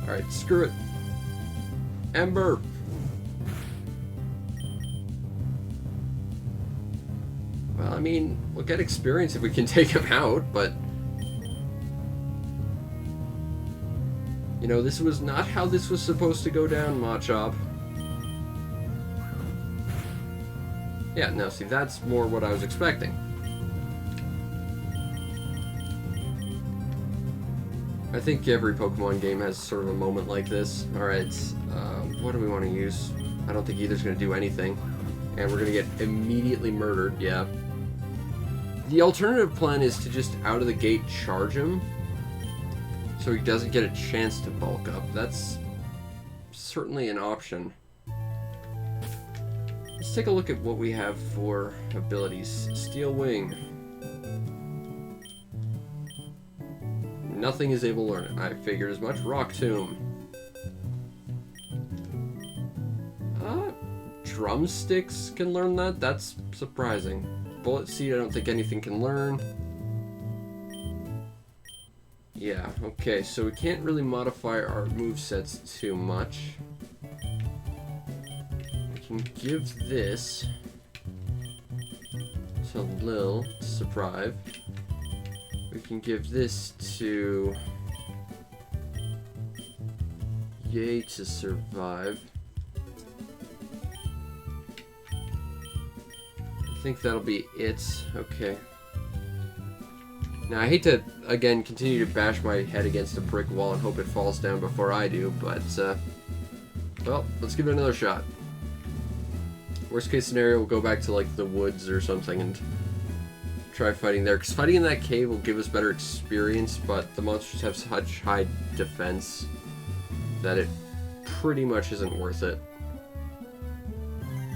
Alright, screw it. Ember! Well, I mean, we'll get experience if we can take him out, but... You know, this was not how this was supposed to go down, Machop. Yeah, no, see, that's more what I was expecting. I think every Pokemon game has sort of a moment like this. Alright, what do we want to use? I don't think either's going to do anything. And we're going to get immediately murdered, yeah. The alternative plan is to just out of the gate charge him, so he doesn't get a chance to bulk up. That's certainly an option. Let's take a look at what we have for abilities. Steel Wing. Nothing is able to learn it. I figured as much. Rock Tomb. Drumsticks can learn that? That's surprising. Bullet Seed, I don't think anything can learn. Yeah, okay, so we can't really modify our movesets too much. We can give this to Lil to survive. We can give this to Yay to survive. I think that'll be it. Okay. Now, I hate to, again, continue to bash my head against a brick wall and hope it falls down before I do, but, well, let's give it another shot. Worst case scenario, we'll go back to, like, the woods or something and try fighting there, because fighting in that cave will give us better experience, but the monsters have such high defense that it pretty much isn't worth it.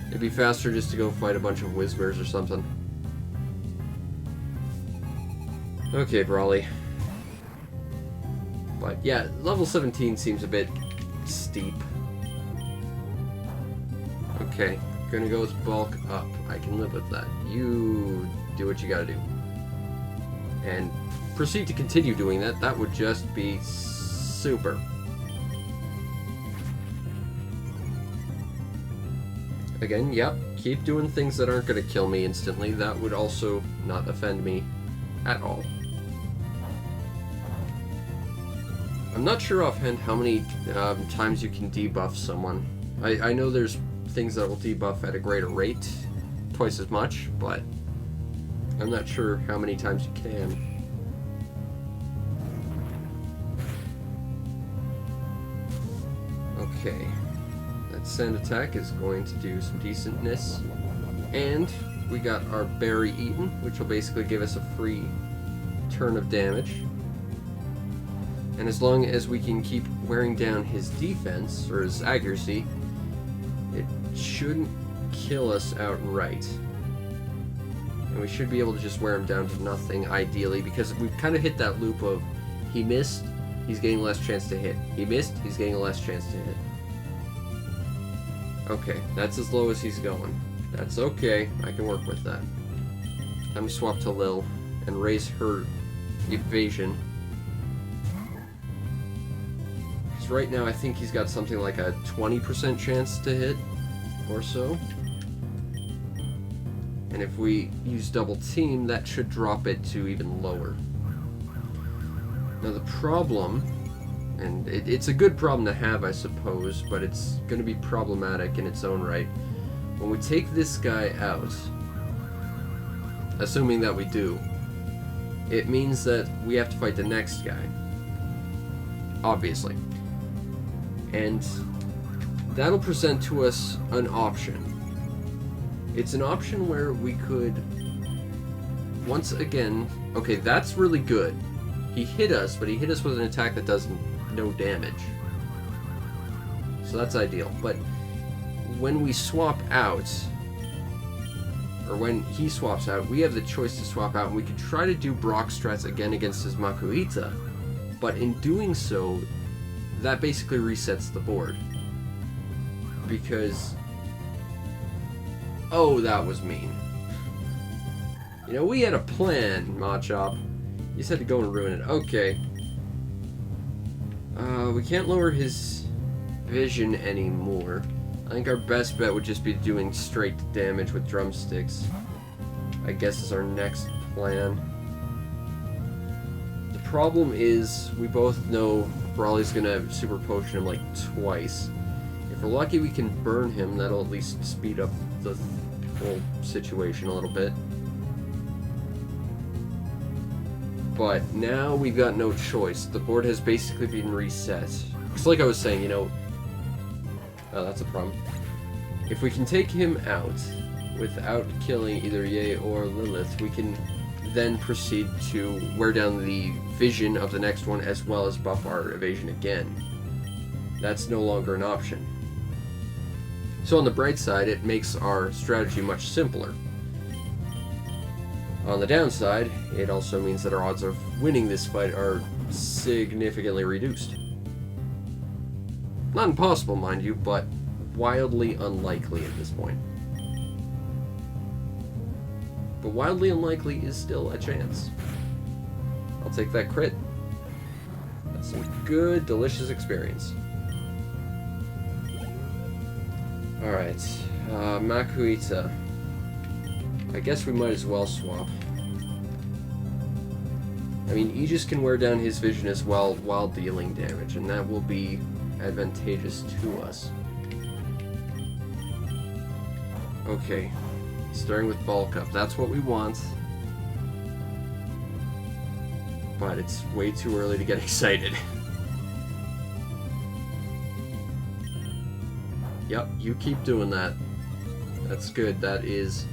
It'd be faster just to go fight a bunch of Whizbears or something. Okay, Brawly. But yeah, level 17 seems a bit steep. Okay, gonna go with bulk up. I can live with that. You do what you gotta do. And proceed to continue doing that. That would just be super. Again, yep, keep doing things that aren't going to kill me instantly. That would also not offend me at all. I'm not sure offhand how many times you can debuff someone. I know there's things that will debuff at a greater rate, twice as much, but I'm not sure how many times you can. Okay. Sand attack is going to do some decentness, and we got our berry eaten, which will basically give us a free turn of damage. And as long as we can keep wearing down his defense or his accuracy, it shouldn't kill us outright, and we should be able to just wear him down to nothing ideally, because we've kind of hit that loop of he missed, he's getting less chance to hit, he missed, he's getting a less chance to hit. Okay, that's as low as he's going. That's okay, I can work with that. Time to swap to Lil and raise her evasion. Because right now I think he's got something like a 20% chance to hit, or so. And if we use double team, that should drop it to even lower. Now the problem, and it's a good problem to have, I suppose, but it's going to be problematic in its own right. When we take this guy out, assuming that we do, it means that we have to fight the next guy. Obviously. And that'll present to us an option. It's an option where we could, once again, okay, that's really good. He hit us, but he hit us with an attack that does no damage. So that's ideal. But when we swap out, or when he swaps out, we have the choice to swap out, and we could try to do Brock strats again against his Makuhita, but in doing so, that basically resets the board. Because, oh, that was mean. You know, we had a plan, Machop. You just had to go and ruin it. Okay. We can't lower his vision anymore. I think our best bet would just be doing straight damage with drumsticks. I guess is our next plan. The problem is, we both know Brawly's gonna super potion him like twice. If we're lucky we can burn him, that'll at least speed up the whole situation a little bit. But now we've got no choice. The board has basically been reset. It's like I was saying, you know... Oh, that's a problem. If we can take him out without killing either Ye or Lilith, we can then proceed to wear down the vision of the next one as well as buff our evasion again. That's no longer an option. So on the bright side, it makes our strategy much simpler. On the downside, it also means that our odds of winning this fight are significantly reduced. Not impossible, mind you, but wildly unlikely at this point. But wildly unlikely is still a chance. I'll take that crit. That's some good, delicious experience. Alright, Makuhita. I guess we might as well swap. I mean, Aegis can wear down his vision as well while dealing damage, and that will be advantageous to us. Okay, starting with bulk up. That's what we want. But it's way too early to get excited. Yep, you keep doing that. That's good. That is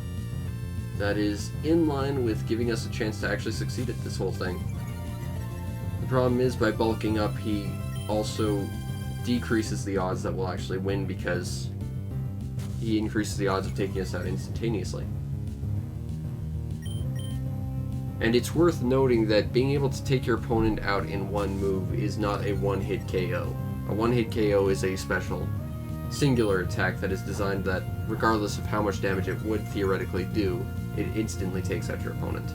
in line with giving us a chance to actually succeed at this whole thing. The problem is, by bulking up, he also decreases the odds that we'll actually win because he increases the odds of taking us out instantaneously. And it's worth noting that being able to take your opponent out in one move is not a one-hit KO. A one-hit KO is a special, singular attack that is designed that, regardless of how much damage it would theoretically do, it instantly takes out your opponent.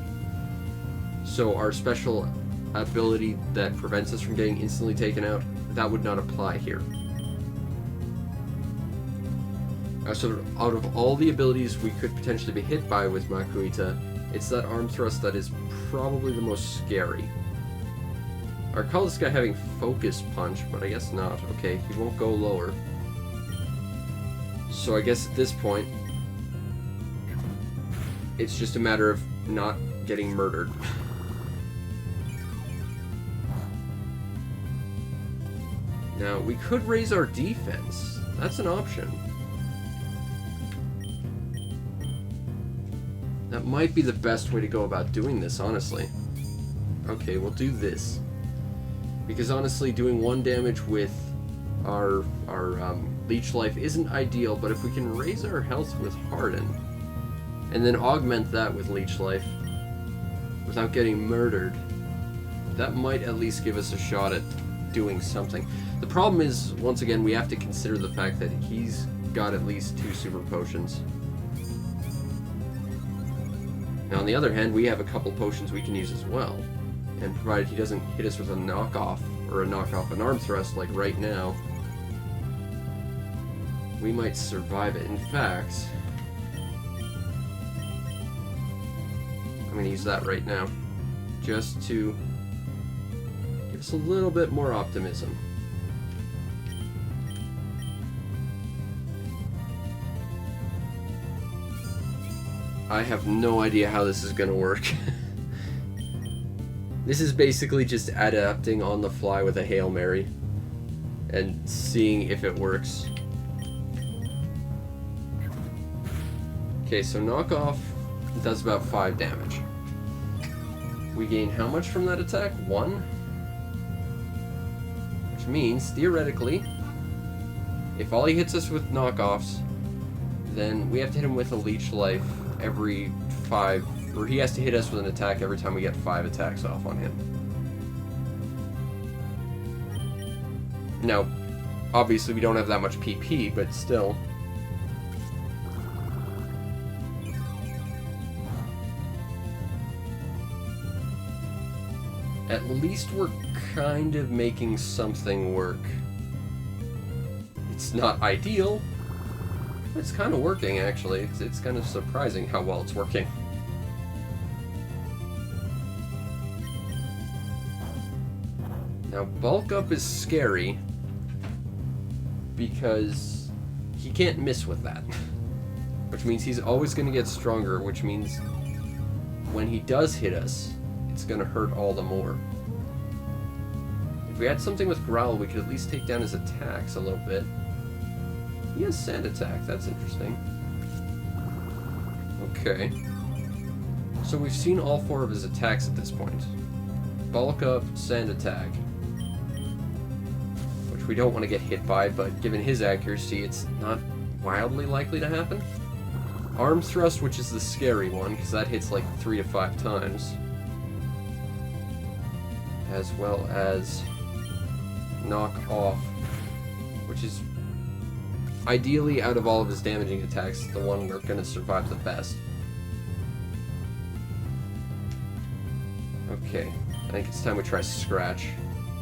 So our special ability that prevents us from getting instantly taken out, that would not apply here. So out of all the abilities we could potentially be hit by with Makuhita, it's that arm thrust that is probably the most scary. I recall this guy having focus punch, but I guess not. Okay, he won't go lower. So I guess at this point, it's just a matter of not getting murdered. Now, we could raise our defense. That's an option. That might be the best way to go about doing this, honestly. Okay, we'll do this. Because honestly, doing 1 damage with our leech life isn't ideal, but if we can raise our health with Harden, and then augment that with leech life, without getting murdered, that might at least give us a shot at doing something. The problem is, once again, we have to consider the fact that he's got at least 2 super potions. Now, on the other hand, we have a couple potions we can use as well. And provided he doesn't hit us with a knockoff, or a knockoff an arm thrust like right now, we might survive it. In fact, I'm going to use that right now, just to give us a little bit more optimism. I have no idea how this is going to work. This is basically just adapting on the fly with a Hail Mary and seeing if it works. Okay, so knockoff does about 5 damage. We gain how much from that attack? 1? Which means, theoretically, if all he hits us with knockoffs, then we have to hit him with a leech life every 5, or he has to hit us with an attack every time we get 5 attacks off on him. Now, obviously we don't have that much PP, but still. At least we're kind of making something work. It's not ideal. It's kind of working, actually. It's kind of surprising how well it's working. Now, bulk up is scary because he can't miss with that. Which means he's always going to get stronger, which means when he does hit us, it's going to hurt all the more. If we had something with Growl, we could at least take down his attacks a little bit. He has Sand Attack, that's interesting. Okay. So we've seen all 4 of his attacks at this point. Bulk Up, Sand Attack. Which we don't want to get hit by, but given his accuracy, it's not wildly likely to happen. Arm thrust, which is the scary one, because that hits like 3 to 5 times. As well as knock off, which is ideally out of all of his damaging attacks, the one we're going to survive the best. Okay, I think it's time we try Scratch.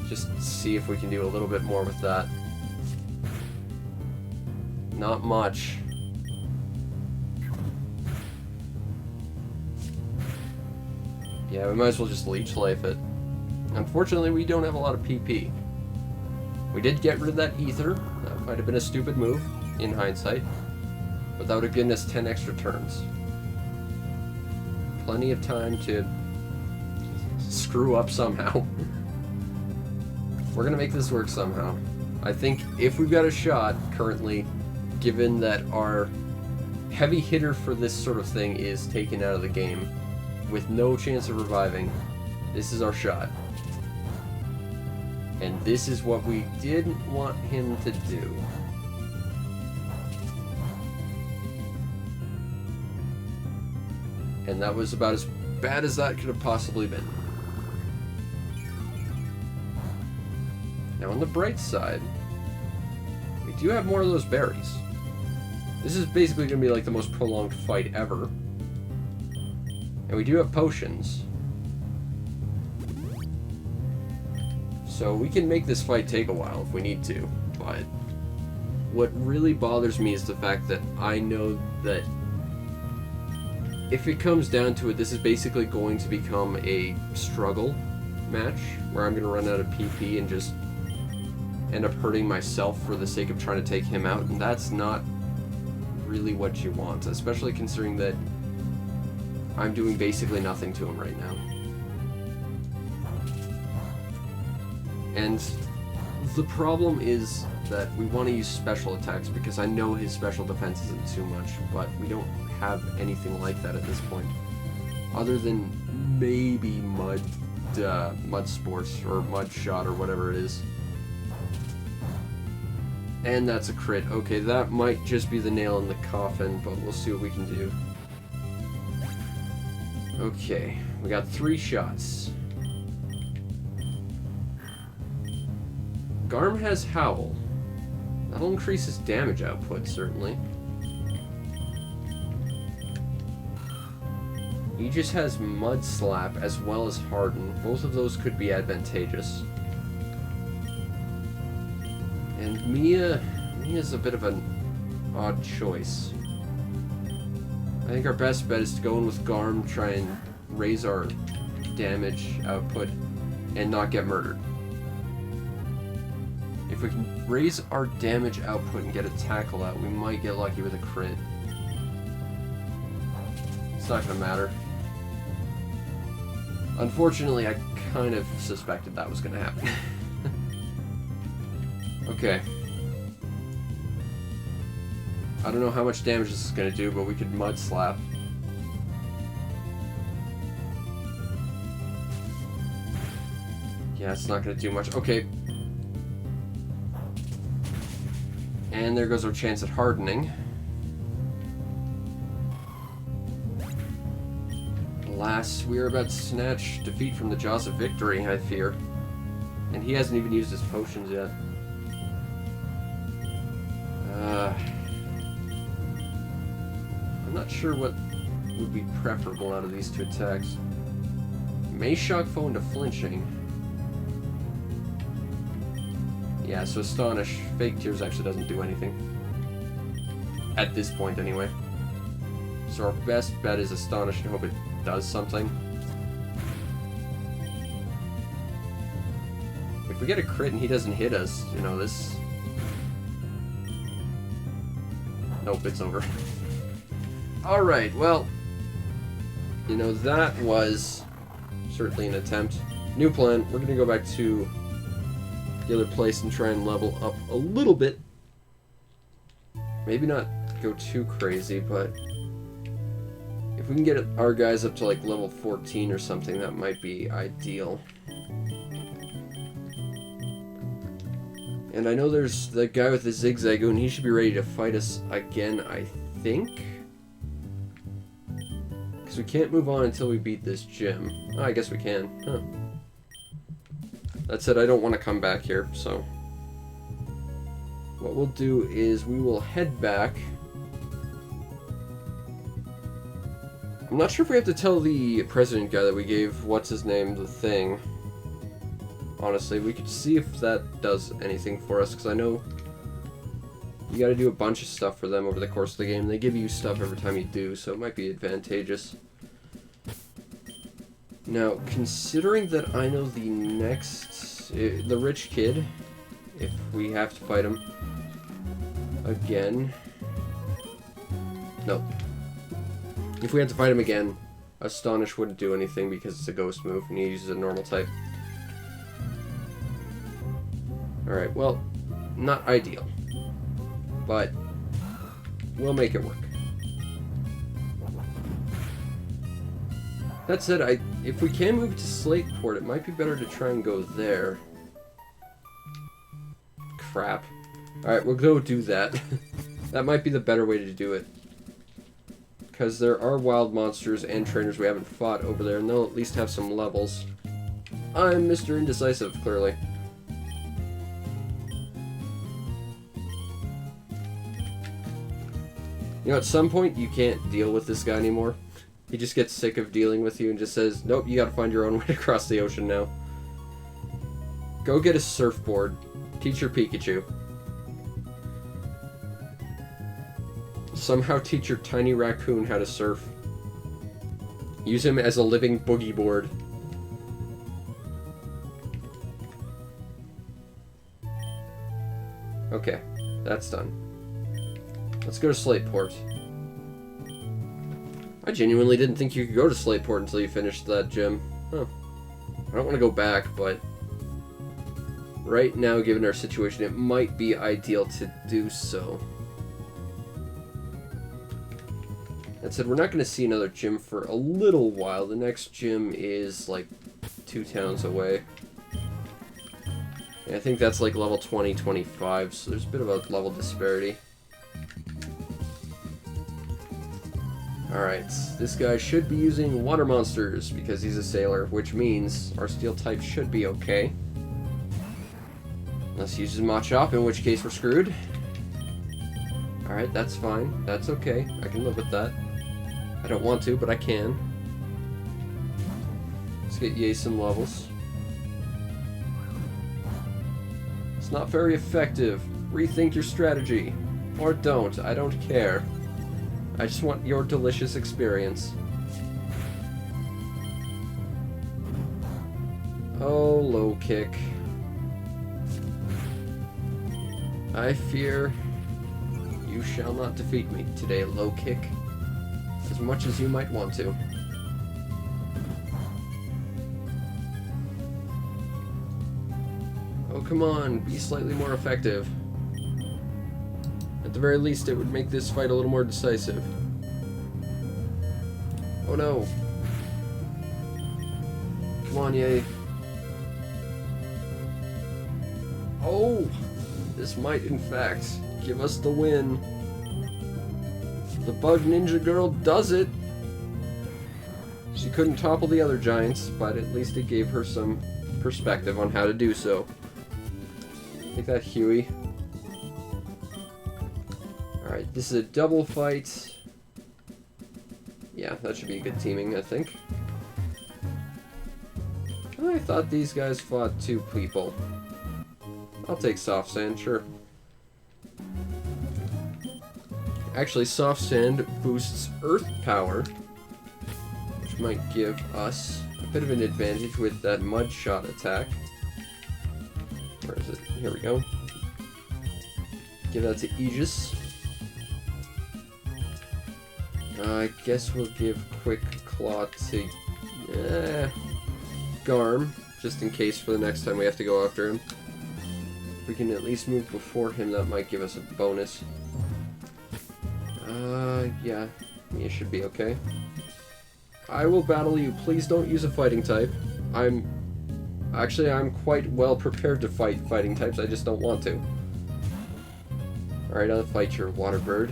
Just see if we can do a little bit more with that. Not much. Yeah, we might as well just Leech Life it. Unfortunately, we don't have a lot of PP. We did get rid of that Ether. That might have been a stupid move, in hindsight. But that would have given us 10 extra turns. Plenty of time to screw up somehow. We're gonna make this work somehow. I think if we've got a shot, currently, given that our heavy hitter for this sort of thing is taken out of the game, with no chance of reviving, this is our shot. And this is what we didn't want him to do. And that was about as bad as that could have possibly been. Now on the bright side, we do have more of those berries. This is basically going to be like the most prolonged fight ever. And we do have potions. So we can make this fight take a while if we need to, but what really bothers me is the fact that I know that if it comes down to it, this is basically going to become a struggle match where I'm going to run out of PP and just end up hurting myself for the sake of trying to take him out, and that's not really what you want, especially considering that I'm doing basically nothing to him right now. And the problem is that we want to use special attacks because I know his special defense isn't too much, but we don't have anything like that at this point. Other than maybe Mud Sports or Mud Shot or whatever it is. And that's a crit. Okay, that might just be the nail in the coffin, but we'll see what we can do. Okay, we got 3 shots. Garm has Howl. That'll increase his damage output, certainly. He just has Mud Slap as well as Harden. Both of those could be advantageous. And Mia's a bit of an odd choice. I think our best bet is to go in with Garm, try and raise our damage output, and not get murdered. If we can raise our damage output and get a tackle out, we might get lucky with a crit. It's not gonna matter. Unfortunately, I kind of suspected that was gonna happen. Okay. I don't know how much damage this is gonna do, but we could Mud Slap. Yeah, it's not gonna do much. Okay. And there goes our chance at hardening. Alas, we are about to snatch defeat from the jaws of victory, I fear. And he hasn't even used his potions yet. I'm not sure what would be preferable out of these 2 attacks. May shock foe into flinching. Yeah, so Astonish. Fake Tears actually doesn't do anything. At this point, anyway. So our best bet is Astonish and hope it does something. If we get a crit and he doesn't hit us, you know, this... Nope, it's over. Alright, well... You know, that was certainly an attempt. New plan, we're gonna go back to the other place and try and level up a little bit. Maybe not go too crazy, but if we can get our guys up to like level 14 or something, that might be ideal. And I know there's the guy with the Zigzagoon. He should be ready to fight us again, I think. Because we can't move on until we beat this gym. Oh, I guess we can. Huh. That said, I don't want to come back here, so... What we'll do is we will head back. I'm not sure if we have to tell the president guy that we gave, what's his name, the thing. Honestly, we could see if that does anything for us, because I know you gotta do a bunch of stuff for them over the course of the game. They give you stuff every time you do, so it might be advantageous. Now, considering that I know the next... the rich kid, if we have to fight him again... Nope. If we had to fight him again, Astonish wouldn't do anything because it's a ghost move and he uses a normal type. Alright, well, not ideal. But we'll make it work. That said, if we can move to Slateport, it might be better to try and go there. Crap. Alright, we'll go do that. That might be the better way to do it. Because there are wild monsters and trainers we haven't fought over there, and they'll at least have some levels. I'm Mr. Indecisive, clearly. You know, at some point, you can't deal with this guy anymore. He just gets sick of dealing with you and just says, nope, you gotta find your own way to cross the ocean now. Go get a surfboard. Teach your Pikachu. Somehow teach your tiny raccoon how to surf. Use him as a living boogie board. Okay, that's done. Let's go to Slateport. I genuinely didn't think you could go to Slateport until you finished that gym. Huh. I don't want to go back, but... right now, given our situation, it might be ideal to do so. That said, we're not going to see another gym for a little while. The next gym is, like, 2 towns away. And I think that's, like, level 20, 25, so there's a bit of a level disparity. Alright, this guy should be using water monsters because he's a sailor, which means our steel type should be okay. Unless he uses Machop, in which case we're screwed. Alright, that's fine. That's okay. I can live with that. I don't want to, but I can. Let's get Ye some levels. It's not very effective. Rethink your strategy. Or don't. I don't care. I just want your delicious experience. Oh, low kick. I fear you shall not defeat me today, low kick. As much as you might want to. Oh, come on, be slightly more effective. At the very least, it would make this fight a little more decisive. Oh no. Come on, Ye. Oh! This might, in fact, give us the win. The Bug Ninja Girl does it! She couldn't topple the other giants, but at least it gave her some perspective on how to do so. Take that, Huey. Alright, this is a double fight. Yeah, that should be a good teaming, I think. I thought these guys fought 2 people. I'll take Soft Sand, sure. Actually, Soft Sand boosts Earth Power, which might give us a bit of an advantage with that Mud Shot attack. Where is it? Here we go. Give that to Aegis. I guess we'll give Quick Claw to Garm, just in case for the next time we have to go after him. If we can at least move before him, that might give us a bonus. Yeah, it should be okay. I will battle you. Please don't use a fighting type. I Actually, I'm quite well prepared to fight fighting types, I just don't want to. Alright, I'll fight your water bird.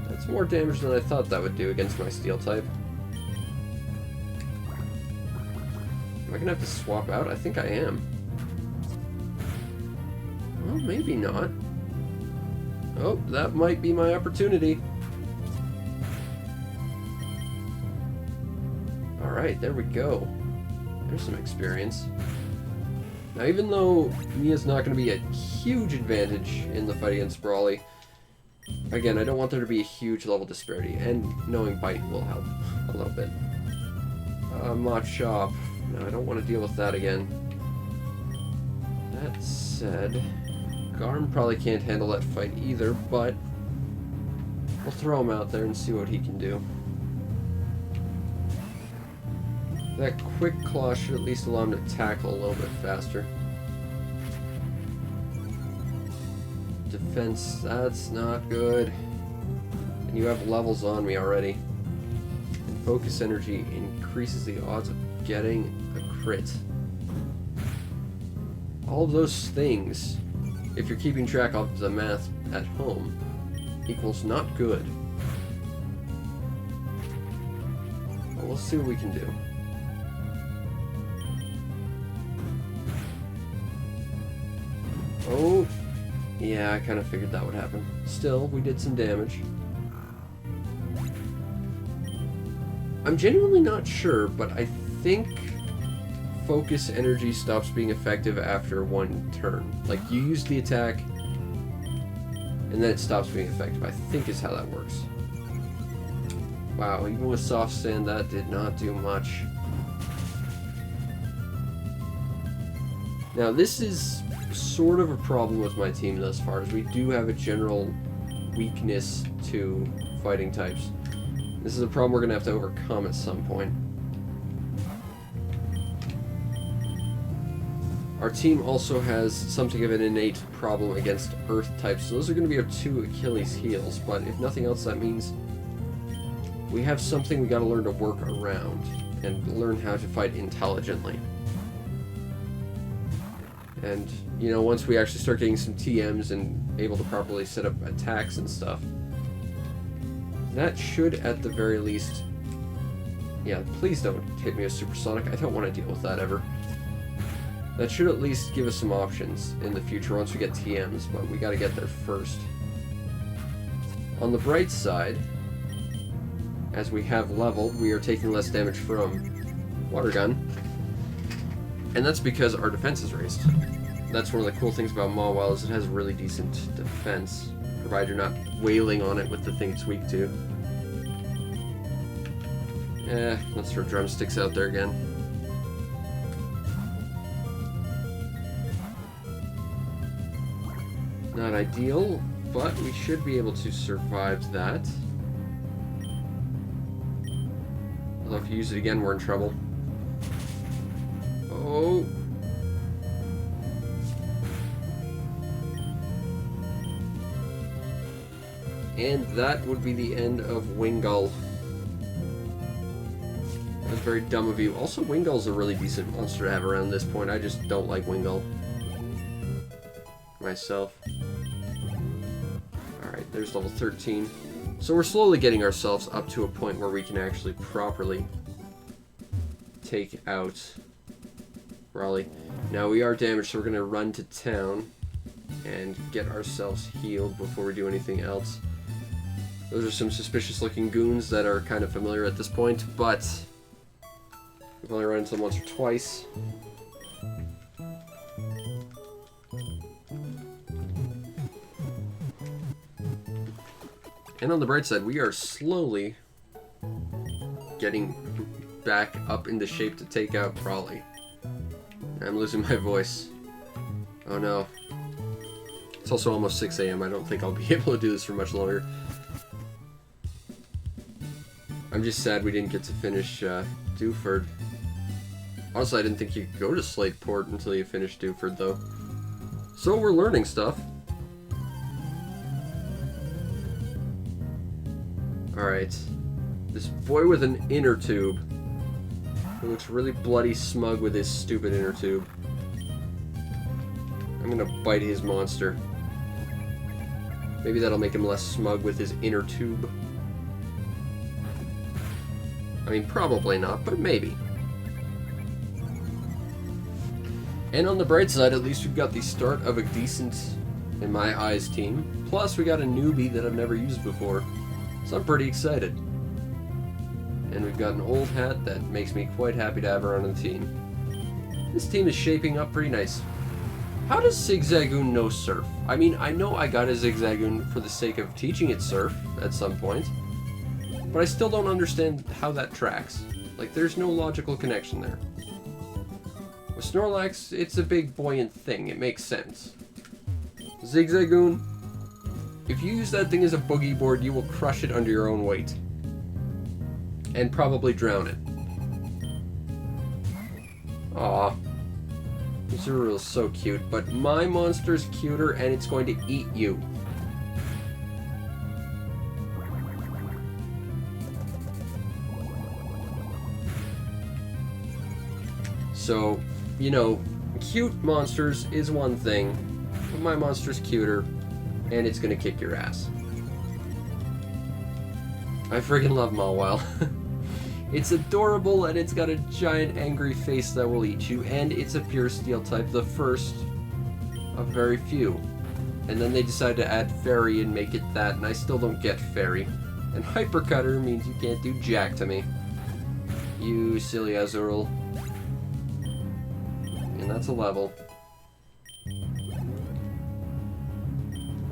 That's more damage than I thought that would do against my steel type. Am I gonna have to swap out? I think I am. Well, maybe not. Oh, that might be my opportunity. Alright, there we go. There's some experience. Now, even though Mia's not going to be a huge advantage in the fight against Brawly, again, I don't want there to be a huge level disparity, and knowing Bite will help a little bit. Mach Chop. No, I don't want to deal with that again. That said, Garm probably can't handle that fight either, but we'll throw him out there and see what he can do. That quick claw should at least allow him to tackle a little bit faster. Defense, that's not good. And you have levels on me already. And focus energy increases the odds of getting a crit. All of those things, if you're keeping track of the math at home, equals not good. But we'll see what we can do. Oh, yeah, I kind of figured that would happen. Still, we did some damage. I'm genuinely not sure, but I think focus energy stops being effective after one turn. Like, you use the attack, and then it stops being effective, I think is how that works. Wow, even with soft sand, that did not do much. Now, this is sort of a problem with my team thus far, as we do have a general weakness to fighting types. This is a problem we're going to have to overcome at some point. Our team also has something of an innate problem against earth types, so those are going to be our two Achilles heels, but if nothing else, that means we have something we got to learn to work around and learn how to fight intelligently. And, you know, once we actually start getting some TMs and able to properly set up attacks and stuff, that should, at the very least... Yeah, please don't hit me with Supersonic. I don't want to deal with that ever. That should at least give us some options in the future once we get TMs, but we gotta get there first. On the bright side, as we have leveled, we are taking less damage from Water Gun. And that's because our defense is raised. That's one of the cool things about Mawile is it has really decent defense, provided you're not wailing on it with the thing it's weak to. Let's throw drumsticks out there again. Not ideal, but we should be able to survive that. Although if you use it again, we're in trouble. Oh. And that would be the end of Wingull. That was very dumb of you. Also, Wingull's a really decent monster to have around this point. I just don't like Wingull myself. Alright, there's level 13. So we're slowly getting ourselves up to a point where we can actually properly take out Brawly. Now we are damaged, so we're going to run to town and get ourselves healed before we do anything else. Those are some suspicious looking goons that are kind of familiar at this point, but we've only run into them once or twice. And on the bright side, we are slowly getting back up into shape to take out Brawly. I'm losing my voice. Oh no. It's also almost 6 AM. I don't think I'll be able to do this for much longer. I'm just sad we didn't get to finish Dewford. Honestly, I didn't think you could go to Slateport until you finished Dewford, though. So we're learning stuff. Alright. This boy with an inner tube. He looks really bloody smug with his stupid inner tube. I'm gonna bite his monster. Maybe that'll make him less smug with his inner tube. I mean, probably not, but maybe. And on the bright side, at least we've got the start of a decent, in my eyes, team. Plus, we got a newbie that I've never used before. So I'm pretty excited. And we've got an old hat that makes me quite happy to have her on the team. This team is shaping up pretty nice. How does Zigzagoon know Surf? I mean, I know I got a Zigzagoon for the sake of teaching it Surf at some point. But I still don't understand how that tracks. Like, there's no logical connection there. With Snorlax, it's a big buoyant thing. It makes sense. Zigzagoon, if you use that thing as a boogie board, you will crush it under your own weight. And probably drown it. Aw. Zuru is so cute, but my monster's cuter and it's going to eat you. So, you know, cute monsters is one thing, but my monster's cuter, and it's gonna kick your ass. I friggin' love Mawile. It's adorable, and it's got a giant angry face that will eat you, and it's a pure steel type, the first of very few. And then they decide to add fairy and make it that, and I still don't get fairy. And hypercutter means you can't do jack to me. You silly Azurill. And that's a level.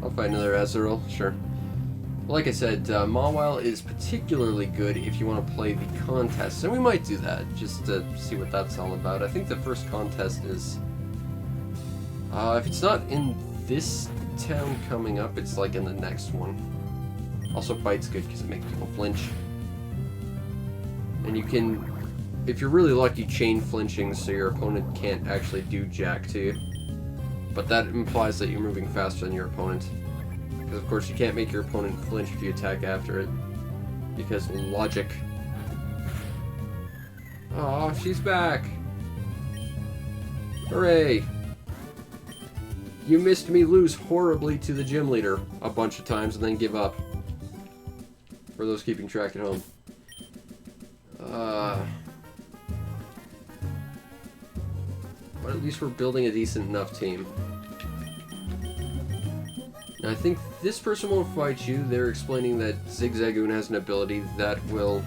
I'll find another Azurill, sure. Like I said, Mawile is particularly good if you want to play the contests, and we might do that, just to see what that's all about. I think the first contest is... if it's not in this town coming up, it's like in the next one. Also, Bite's good because it makes people flinch. And you can, if you're really lucky, chain flinching so your opponent can't actually do jack to you. But that implies that you're moving faster than your opponent. Because of course you can't make your opponent flinch if you attack after it. Because logic. Aw, she's back! Hooray! You missed me lose horribly to the gym leader a bunch of times and then give up. For those keeping track at home. But at least we're building a decent enough team. Now, I think this person won't fight you. They're explaining that Zigzagoon has an ability that will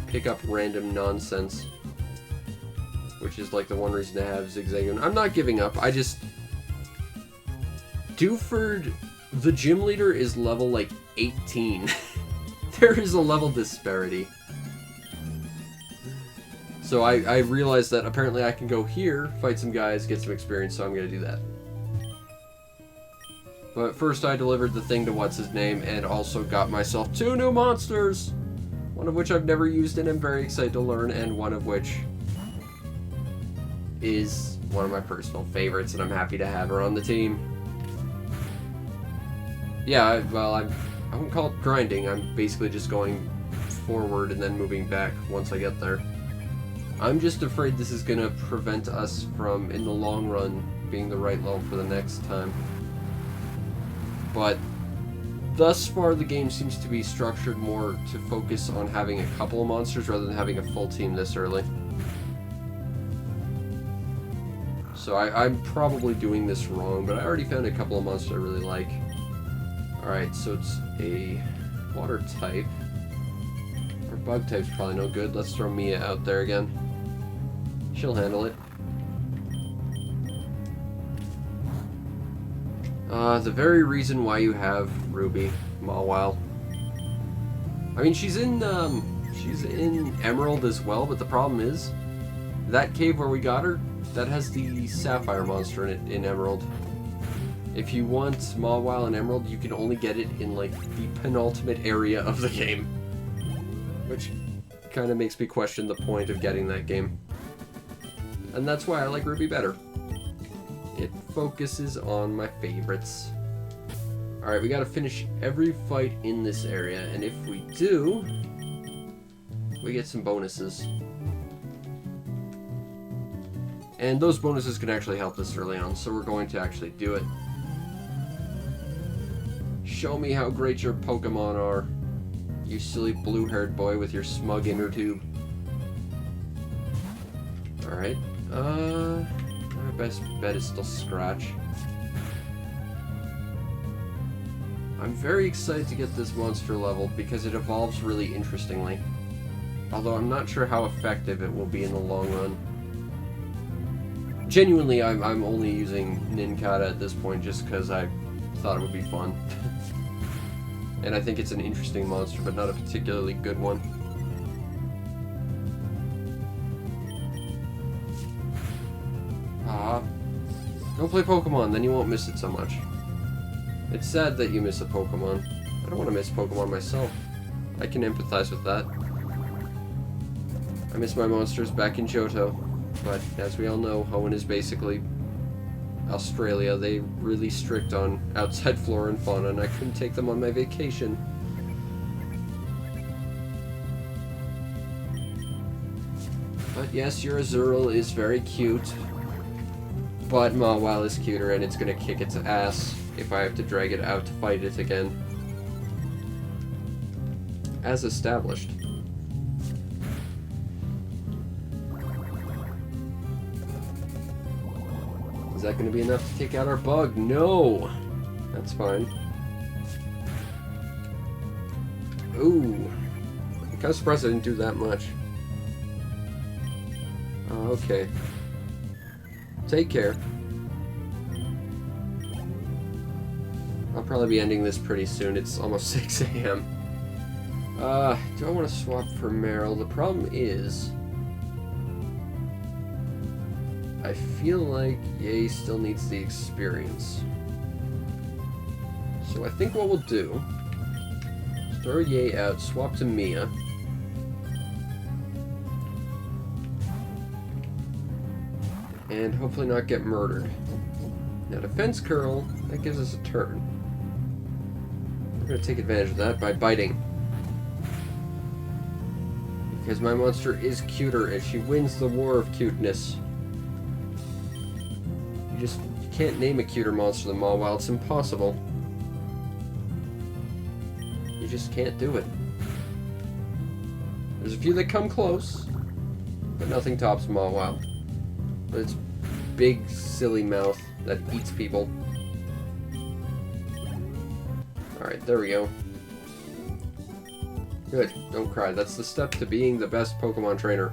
pick up random nonsense. Which is like the one reason to have Zigzagoon. I'm not giving up. I just... Dewford, the gym leader, is level like 18. There is a level disparity. So I realized that apparently I can go here, fight some guys, get some experience, so I'm going to do that. But first I delivered the thing to what's-his-name, and also got myself 2 new monsters! One of which I've never used and I'm very excited to learn, and one of which is one of my personal favorites, and I'm happy to have her on the team. Yeah, well, I wouldn't call it grinding, I'm basically just going forward and then moving back once I get there. I'm just afraid this is going to prevent us from, in the long run, being the right level for the next time. But thus far the game seems to be structured more to focus on having a couple of monsters rather than having a full team this early. So I'm probably doing this wrong, but I already found a couple of monsters I really like. Alright, so it's a water type. Our bug type's probably no good. Let's throw Mia out there again. She'll handle it. The very reason why you have Ruby, Mawile. I mean, she's in Emerald as well, but the problem is, that cave where we got her, that has the Sapphire monster in it, in Emerald. If you want Mawile in Emerald, you can only get it in, like, the penultimate area of the game. Which kind of makes me question the point of getting that game. And that's why I like Ruby better. It focuses on my favorites. Alright, we gotta finish every fight in this area, and if we do, we get some bonuses. And those bonuses can actually help us early on, so we're going to actually do it. Show me how great your Pokemon are, you silly blue-haired boy with your smug inner tube. Alright, my best bet is still Scratch. I'm very excited to get this monster level because it evolves really interestingly. Although I'm not sure how effective it will be in the long run. Genuinely, I'm only using Nincada at this point just because I thought it would be fun. And I think it's an interesting monster, but not a particularly good one. Don't play Pokemon, then you won't miss it so much. It's sad that you miss a Pokemon. I don't want to miss Pokemon myself. I can empathize with that. I miss my monsters back in Johto, but as we all know, Hoenn is basically Australia. They're really strict on outside flora and fauna, and I couldn't take them on my vacation. But yes, your Azurill is very cute, but Mawile is cuter, and it's gonna kick its ass if I have to drag it out to fight it again. As established. Is that going to be enough to take out our bug? No! That's fine. Ooh. I'm kind of surprised I didn't do that much. Okay. Take care. I'll probably be ending this pretty soon. It's almost 6 a.m. Do I want to swap for Meryl? The problem is, I feel like Yay still needs the experience. So I think what we'll do is throw Yay out, swap to Mia. And hopefully not get murdered. Now Defense Curl, that gives us a turn. We're going to take advantage of that by biting. Because my monster is cuter and she wins the war of cuteness. You can't name a cuter monster than Mawile. It's impossible. You just can't do it. There's a few that come close, but nothing tops Mawile. But its big, silly mouth that eats people. Alright, there we go. Good, don't cry. That's the step to being the best Pokemon trainer.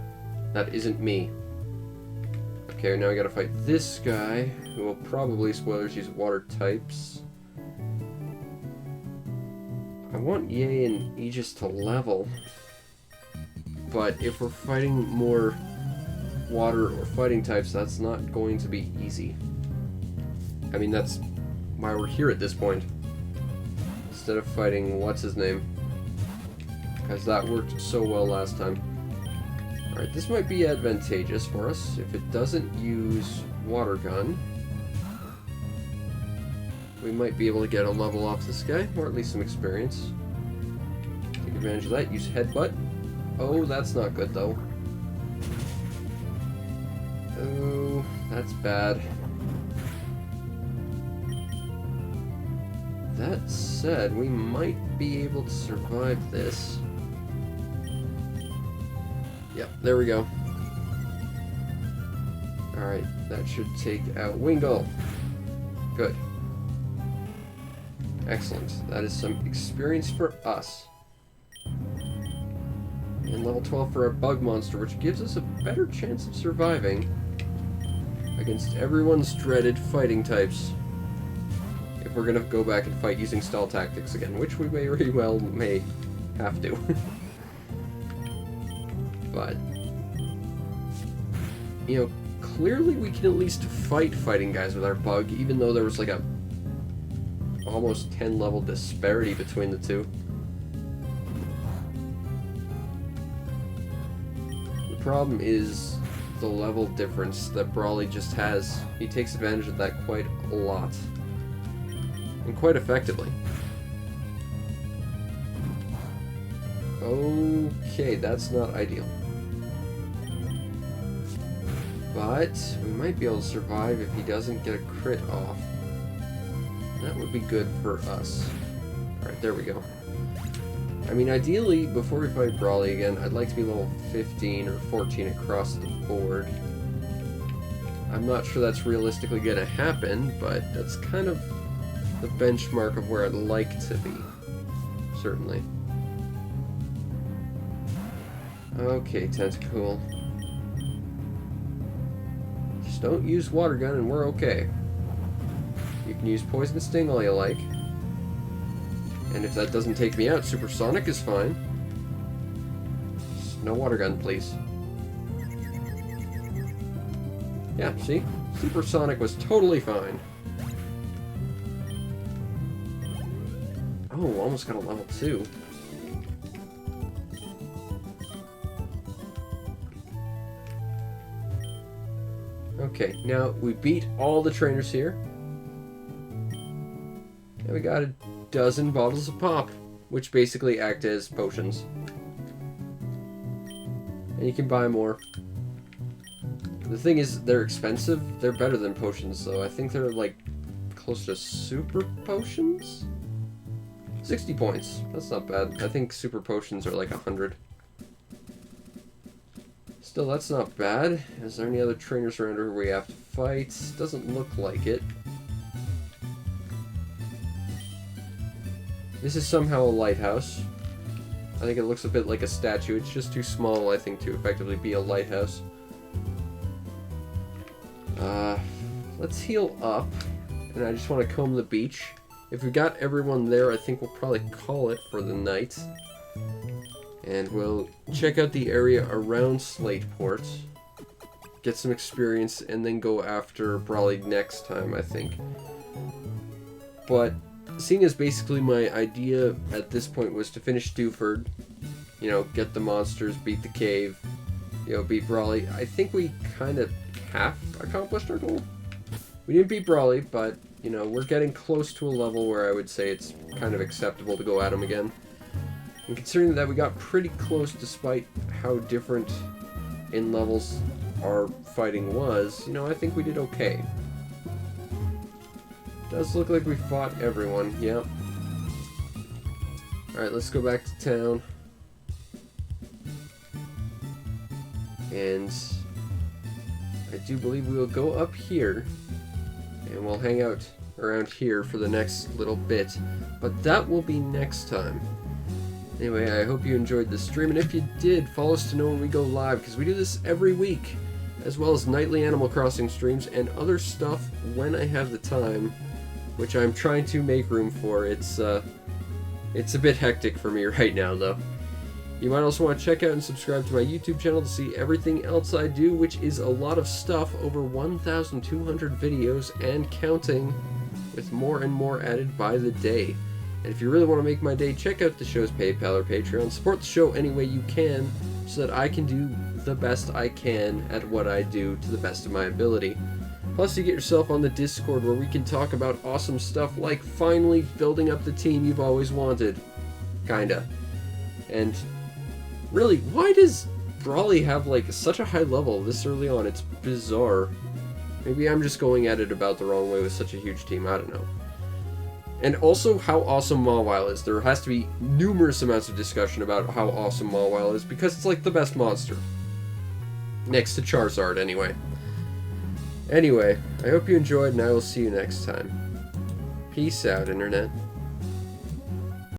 That isn't me. Okay, now we gotta fight this guy, who will probably, spoilers, use water types. I want Yay and Aegis to level, but if we're fighting more water or fighting types, that's not going to be easy. I mean, that's why we're here at this point. Instead of fighting, what's his name? Because that worked so well last time. Alright, this might be advantageous for us. If it doesn't use Water Gun, we might be able to get a level off this guy, or at least some experience. Take advantage of that, use Headbutt. Oh, that's not good though. Oh, that's bad. That said, we might be able to survive this. Yep, there we go. Alright, that should take out Wingull. Good. Excellent. That is some experience for us. And level 12 for our bug monster, which gives us a better chance of surviving against everyone's dreaded fighting types. If we're gonna go back and fight using stall tactics again, which we very well may have to. But, you know, clearly we can at least fight fighting guys with our bug, even though there was like a almost 10 level disparity between the two. The problem is the level difference that Brawly just has. He takes advantage of that quite a lot. and quite effectively. Okay, that's not ideal. But we might be able to survive if he doesn't get a crit off. That would be good for us. Alright, there we go. I mean, ideally, before we fight Brawly again, I'd like to be level 15 or 14 across the board. I'm not sure that's realistically going to happen, but that's kind of the benchmark of where I'd like to be. Certainly. Okay, Tentacool. Just don't use Water Gun and we're okay. You can use Poison Sting all you like. And if that doesn't take me out, Supersonic is fine. Just no Water Gun, please. Yeah, see? Supersonic was totally fine. Oh, almost got a level 2. Okay, now we beat all the trainers here. And we got a dozen bottles of pop, which basically act as potions. And you can buy more. The thing is, they're expensive. They're better than potions, though. I think they're, like, close to super potions? 60 points. That's not bad. I think super potions are like 100. Still, that's not bad. Is there any other trainers around here we have to fight? Doesn't look like it. This is somehow a lighthouse. I think it looks a bit like a statue. It's just too small, I think, to effectively be a lighthouse. Let's heal up. And I just want to comb the beach. If we got everyone there, I think we'll probably call it for the night. And we'll check out the area around Slateport. Get some experience, and then go after Brawly next time, I think. But seeing as basically my idea at this point was to finish Dewford, you know, get the monsters, beat the cave, you know, beat Brawly, I think we kind of half accomplished our goal. We didn't beat Brawly, but, you know, we're getting close to a level where I would say it's kind of acceptable to go at him again. And considering that we got pretty close despite how different in levels our fighting was, you know, I think we did okay. Does look like we fought everyone, yep. Alright, let's go back to town. And I do believe we will go up here. And we'll hang out around here for the next little bit. But that will be next time. Anyway, I hope you enjoyed the stream. And if you did, follow us to know when we go live. Because we do this every week. As well as nightly Animal Crossing streams and other stuff when I have the time. Which I'm trying to make room for. It's a bit hectic for me right now, though. You might also want to check out and subscribe to my YouTube channel to see everything else I do, which is a lot of stuff, over 1,200 videos and counting, with more and more added by the day. And if you really want to make my day, check out the show's PayPal or Patreon. Support the show any way you can, so that I can do the best I can at what I do to the best of my ability. Plus, you get yourself on the Discord where we can talk about awesome stuff like finally building up the team you've always wanted. Kinda. And really, why does Brawly have like such a high level this early on? It's bizarre. Maybe I'm just going at it about the wrong way with such a huge team, I don't know. And also how awesome Mawile is. There has to be numerous amounts of discussion about how awesome Mawile is because it's like the best monster. Next to Charizard, anyway. Anyway, I hope you enjoyed and I will see you next time. Peace out, Internet.